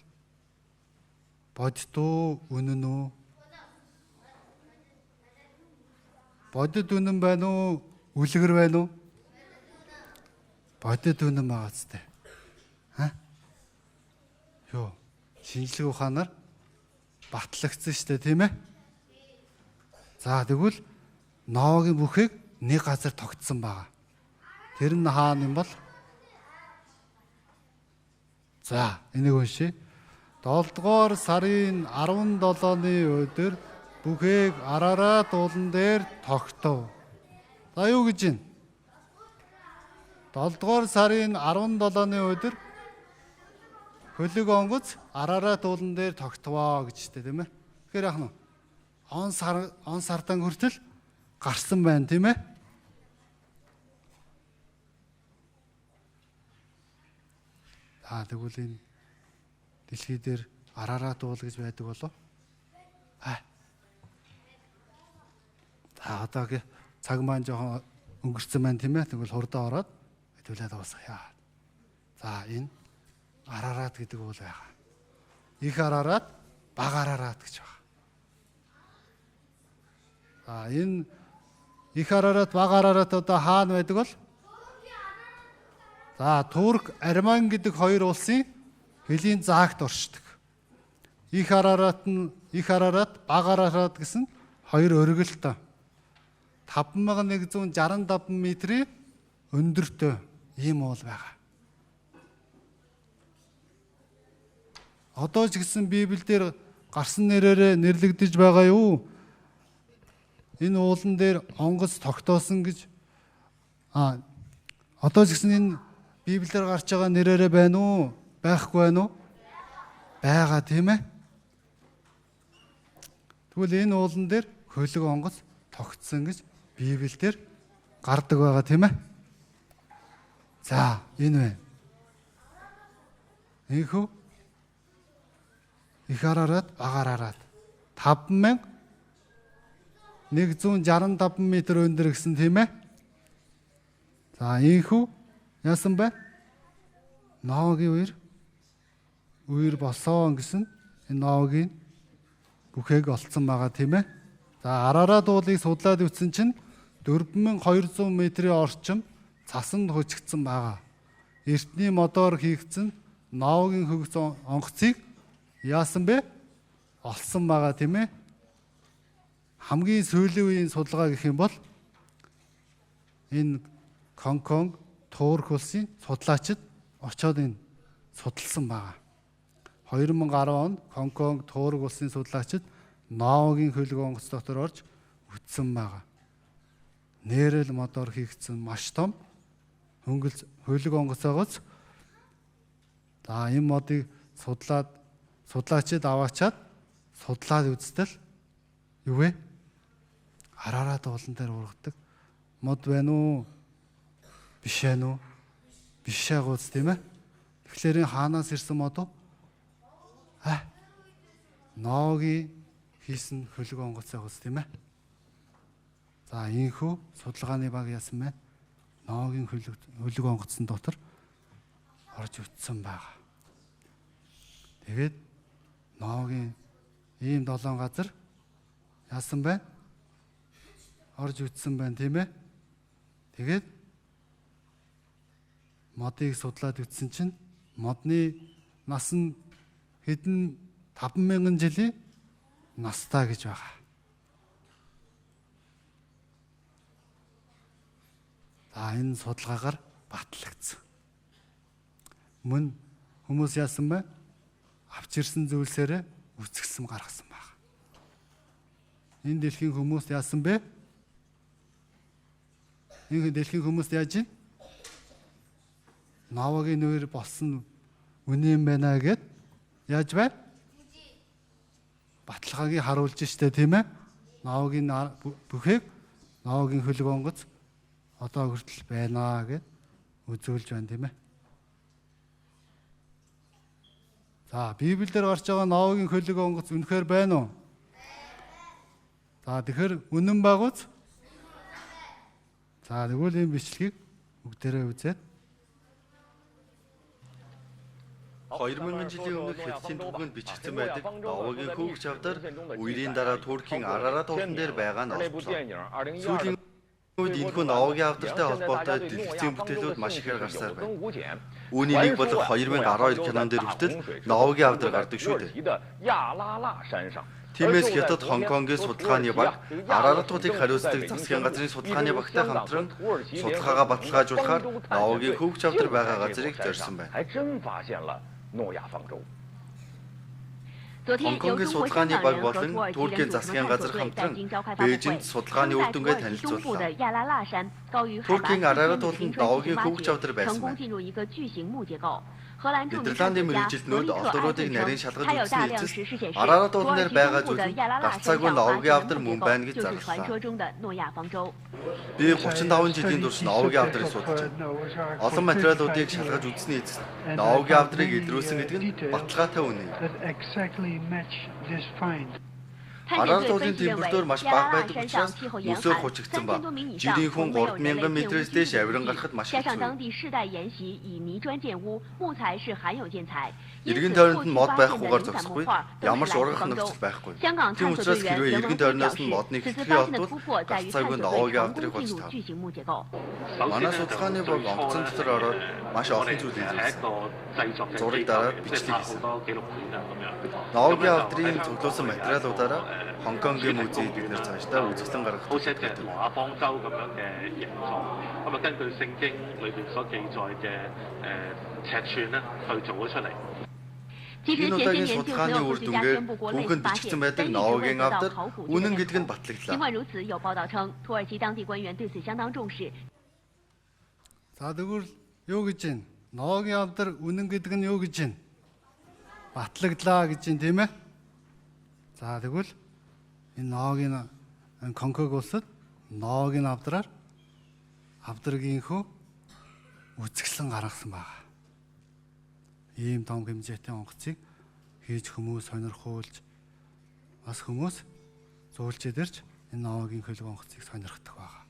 бодитуу үнэн үү? Бодит үнэн байна уу? Үлгэр байна уу? Бодит үнэн байгаа зү. Юу? Шинжлэх ухаанаар батлагдсан шүү дээ, тийм ээ? За тэгвэл Ноагийн бүхийг нэг газар тогтсон байгаа. Тэр нь хаана юм бол? За, энийг уншия. 7 дугаар сарын 17-ны өдөр бүхээг Арарат уулан дээр тогтов. За юу гэж байна? 7 дугаар сарын 17-ны өдөр хөлөг онгоц Арарат уулан дээр тогтвоо гэжтэй, тийм ээ. Тэгэхээр яах нь? Он сардан хүртэл гарсан байна, тийм ээ. Тэгвэл энэ дэлхий дээр Арарат уул гэж байдаг болов? Одоо цаг маань жоохон өнгөрцөн байна, тийм ээ. Тэгвэл хурдаа ороод хэдүүлээд дуусгая. За энэ Арарат гэдэг уул байгаа. Их Арарат, Бага Арарат гэж байна. За энэ Их Арарат, Бага Арарат одоо хаана байдаг бол? За Турк, Арман гэдэг хоёр улсын хөлийн заагт оршдог. Их Арарат, Бага Арарат гэсэн хоёр өргөлтөө. 5165 метрийн өндөртөө ийм уул байгаа. Одоо ч гэсэн Библиэлд гарсан нэрээр нэрлэгдэж байгаа юу? Энэ уулан дээр онгоц тогтоосон гэж одоо ч гэсэн энэ Библиэлд гарч байгаа нэрээр байна уу? Байхгүй байна уу? Байгаа, тийм ээ. Тэгвэл энэ уулан дээр хөлөг онгоц тогтсон гэж Библиэлд гардаг байгаа, тийм ээ. За, энэ байна. Энэхүү Их Арарат, Бага Арарат 5165 метр өндөр гэсэн, тийм ээ. За, энэхүү яасан бэ? Ноагийн үер болсон гэсэн энэ Ноагийн бүхээг олцсон байгаа, тийм ээ. За Арарат уулыг судлаад үзсэн чинь 4200 метрийн орчим цасанд хөжигдсэн байгаа. Эртний модоор хийгдсэн Ноагийн хөгц онгоцыг яасан бэ? Олсон байгаа, тийм ээ. Хамгийн сүүлийн үеийн судалгаа гэх юм бол энэ Гонконг, Турк улсын судлаачид очоод энэ судалсан байгаа. 2010 онд Гонконг, Турк улсын судлаачид Ноагийн хөлөг онгоц дотор орж үтсэн байгаа. Нээрэл модоор хийгдсэн маш том хөлөг онгоцоогоос энэ модыг судлаачид аваачаад судлаад үзтэл юу вэ? Арарат уулан дээр ургадаг мод байна уу? Биш байна уу? Биш шаагууц, тийм ээ. Тэгэхээр энэ хаанаас ирсэн мод уу? Ноагийн хийсэн хөлөг онгоцоогоос, тийм ээ. За ийхүү судалгааны баг яасан бэ? Ноагийн хөлөг онгоцсон дотор орж үтсэн байгаа. Тэгээд Ноагийн ийм 7 газар яасан бэ? Орж үтсэн байна, тийм ээ. Тэгээд модыг судлаад үтсэн чинь модны нас нь хэдэн 5000 жилийн настай гэж байгаа. За энэ судалгаагаар батлагдсан. Мөн хүмүүс яасан бэ? Авч ирсэн зүйлсээрээ үсгсэн гаргасан байна. Энэ дэлхийн хүмүүс яасан бэ? Энэ дэлхийн хүмүүс яаж ийн? Ноагийн үер болсон үнэн юм байна гэд яаж байна? Баталгаагийг харуулж штэ, тийм ээ. Ноагийн бүхээг Ноагийн хөлөг онгоц одоо хүртэл байна гэд үзүүлж байна, тийм ээ. За Библиэлд гарч байгаа Ноагийн хөлөг онгоц үнэхээр байна уу? За тэгэхээр үнэн байгууз? За тэгвэл энэ бичлэгийг бүгдээрээ үзээд 2000 жилийн өмнөх Хятадын түүхэнд бичигдсэн байдаг Ноагийн хүүгч авдар үерийн дараа Туркийн Арарат уулан дээр байгаа нь олдлоо. Сүүлийн үед энэхүү Ноагийн авдартай холбоотой дэлгэцийн бүтээлүүд маш ихээр гарсаар байна. Үүний нэг болох 2012 кинон дээр хүртэл Ноагийн авдар гардаг шүү дээ. Тиймээс Хятад Хонконгийн судалгааны баг Араратуудыг хариуцдаг засгийн газрын судалгааны багтай хамтран судалгаагаа баталгаажуулахаар Ноагийн хүүгч авдар байгаа газрыг зорьсон байна. Хонконгийн судалгааны баг болон Туркийн засгийн газар хамтран Бээжинд судалгааны үр дүнгээ танилцууллаа. Туркийн Арарат ууланд Ноагийн хүүгч авдар байсан байна. Нидерландын мэргэжилтнүүд олдруудыг нарийн шалгаж үзсний эцэст Арарат уулан дээр байгаа зүйл нь гарцаагүй Ноагийн авдар мөн байна гэж зарлалаа. Би 35 жилийн турш Ноагийн авдрыг судалж байна. Олон материалуудыг шалгаж үзсний эцэст Ноагийн авдрыг илрүүлсэн гэдэг нь баталгаатай үнэ. Арарат уулын температур маш бага байдаг учраас өсөөр хучигдсан ба жирийн хүн 3000 м-с дээш авиран гарахад маш хэцүү. Иргэн тойронд нь мод байхгүйгээр зогсохгүй, ямар ч ургах нөхцөл байхгүй. Тийм учраас хэрвээ иргэн тойрноос нь модны хэтэрхий олдвол гарцаагүй Ноагийн авдрыг олж тав. Манай судалгааны баг онгоцон дотор ороод маш олон зүйл хийсэн. Зураг дараад бичлэг хийсэн. Ноагийн авдрын цуглуулсан материалуудаараа Хонконгийн музейд бид нэр цаашдаа үзэсгэлэн гаргах хэрэгтэй. Энэ удаагийн судалгааны үр дүнгээр түүхэнд бичигдсэн байдаг Ноагийн авдар үнэн гэдэг нь батлагдлаа. За тэгвэл юу гэж байна? Ноагийн авдар үнэн гэдэг нь юу гэж байна? Батлагдлаа гэж байна тийм ээ? За тэгвэл энэ Ноагийн Хонконг улсад Ноагийн авдраар авдрагийнхөө үзэсгэлэн гаргасан байна. Ийм том хэмжээтэй онгоцыг хийж хүмүүс сонирхуулж бас хүмүүс зөөлж идэрч энэ Ноагийн хөлөг онгоцыг сонирхдаг байна.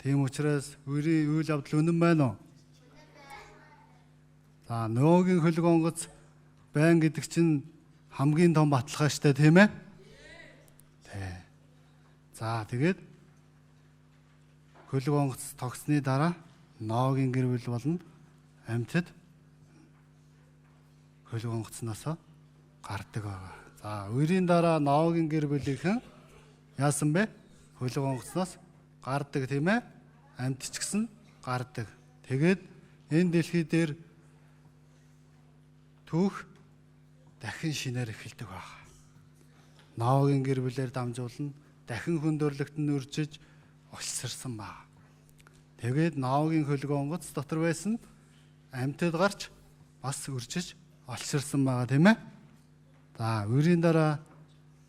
Тийм учраас үйл явдал үнэн байна уу? За Ноагийн хөлөг онгоц байна гэдэг чинь хамгийн том баталгаа штэ тийм ээ? Тий. За тэгээд хөлөг онгоц тогсны дараа Ноагийн гэр бүл болон амьтад хөлөг онгоцноос гардаг байгаа. За үерийн дараа Ноагийн гэр бүлийнхэн яасан бэ? Хөлөг онгоцноос гардаг тийм ээ? Амьд ч гэсэн гардаг. Тэгээд энэ дэлхий дээр түүх дахин шинээр эхэлдэг байна. Ноагийн гэр бүлээр дамжуулан дахин хөндөрлөгт нь үржиж олсирсан байна. Тэгээд Ноагийн хөлөг онгоц дотор байсан амьтад гарч бас үржиж олсирсан байгаа тийм ээ. За үерийн дараа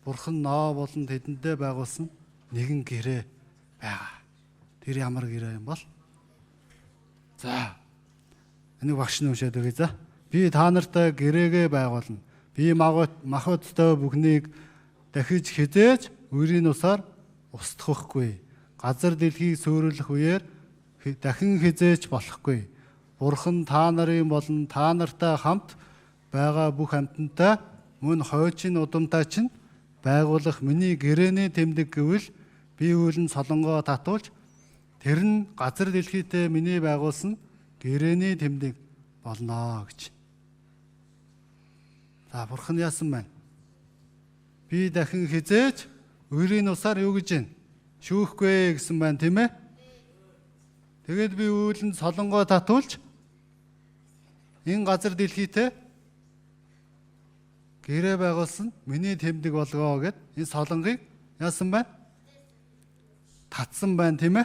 Бурхан Ноа болон тэдэндээ байгуулсан нэгэн гэрээ байгаа. Тэр ямар гэрээ юм бол? За энийг багш нь уншаад өгье за. Би та нартай гэрээгээ байгуулна. Би махбодтой бүхнийг дахиж хизээж үерийн усаар устгахгүй. Газар дэлхийг сөөрүүлэх үеэр дахин хизээж болохгүй. Бурхан та нарын болон та нартай хамт байгаа бүх амьтантай мөн хойчин удамтай чинь байгуулах миний гэрээний тэмдэг гэвэл би үүлэн солонгоо татуулж тэр нь газар дэлхийтэй миний байгуулсан гэрээний тэмдэг болно гэж. За Бурхан яасан байна? Би дахин хизээж үерийн усаар юу гэж байна? Шүүхгүй гэсэн байна тийм ээ? Тэгээд би үүлэн солонгоо татуулж энэ газар дэлхийтэй гэрээ байгуулсан миний тэмдэг болгоо гэд энэ солонгыг яасан байна? Татсан байна тийм ээ?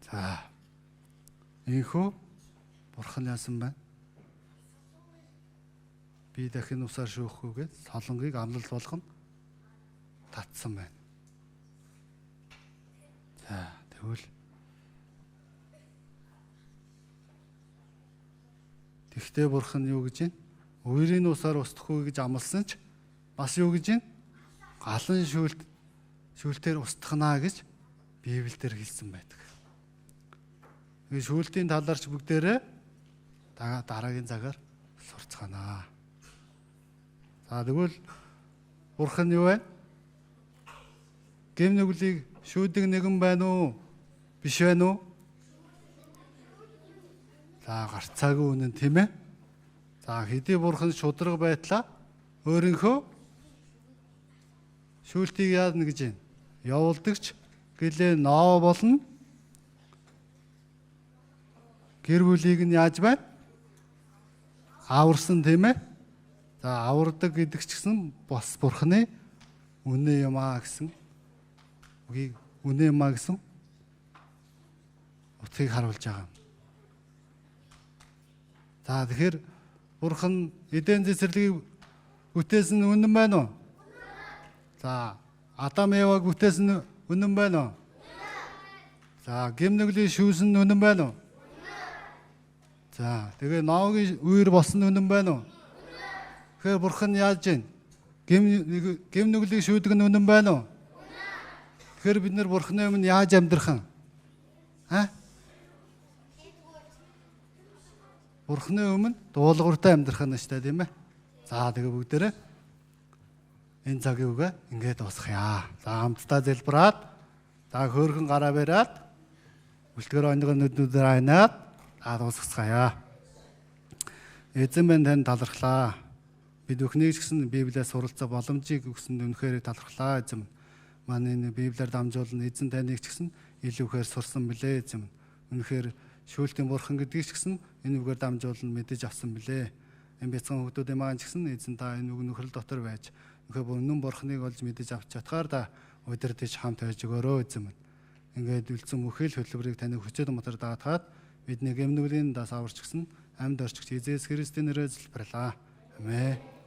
За ийхүү Бурхан яасан байна? Би дахин усаар шүүхгүйгээд солонгийг амлал болгон татсан байна. За тэгвэл тэгтээ Бурхан юу гэж байна? Үерийн усаар устгахгүй гэж амласан ч бас юу гэж байна? Галан шүүлтээр устгахнаа гэж Библиэлд хэлсэн байдаг. Энэ шүүлтийн талаарч бүгдээрээ дараагийн цагаар сурцгаанаа. За тэгвэл Бурхан юу вэ? Гэм нүглийг шүүдэг нэгэн байна уу? Биш байна уу? За гарцаагүй үнэн тийм ээ. За хэдий Бурхан шудраг байтлаа өөрийнхөө шүүлтийг яадна гэж байна. Явуулдагч гэлээ ноо болно. Гэр бүлийг нь яаж байна? Аварсан тийм ээ. За авардаг гэдэг ч гэсэн бас Бурханы үнэн юм аа гэсэн үгийг үнэн юм аа гэсэн утгыг харуулж байгаа. За тэгэхээр Бурхан Эден цэцэрлэгийг бүтээсэн нь үнэн байна уу? За Адам Еваг бүтээсэн нь үнэн байна уу? За гэм нүглийн шүүсэн нь үнэн байна уу? За тэгээ Ноагийн үер болсон нь үнэн байна уу? Тэгэхээр Бурхан яаж байна? Гэм нүглийг шүүдэг нь үнэн байна уу? Тэгэхээр бид нар Бурханы өмнө яаж амьдрах юм? Бурханы өмнө дуулууртай амьдрах нь шүү дээ, тийм ээ. За тэгээ бүгдээрээ энэ цагийн үгээ ингээд дуусгая. За хамтдаа залбираад, за хөөрхөн гараа бариад, үлтгэр онцгой нүднүүдээр айнаад дуусгацгаая. Эзэн минь танд талархлаа. Бид бүхнийг ч гэсэн Библиэс суралцах боломжийг өгсөн үнэхээр талархлаа эзэн. Манай энэ Библиэр дамжуулан эзэн таныг ч гэсэн илүүхээр сурсан билээ эзэн. Үнэхээр шүүлтийн Бурхан гэдгийг ч гэсэн энэ үгээр дамжуулан мэдэж авсан билээ. Энэ бяцхан хүмүүсийн маань ч гэсэн эзэн та энэ үг нөхрөл дотор байж үнэхээр үнэн Бурханыг олж мэдэж авч чадхаар да удирдах хамт байж өгөөрөө эзэн. Ингээд үлдсэн бүхэл хөтөлбөрийг таны хүчээр мотор даатгаад бидний гэмнүглийн дас аварч гисэн амьд орчигч Иесус Христосийн нэрээр залбирлаа. Аминь.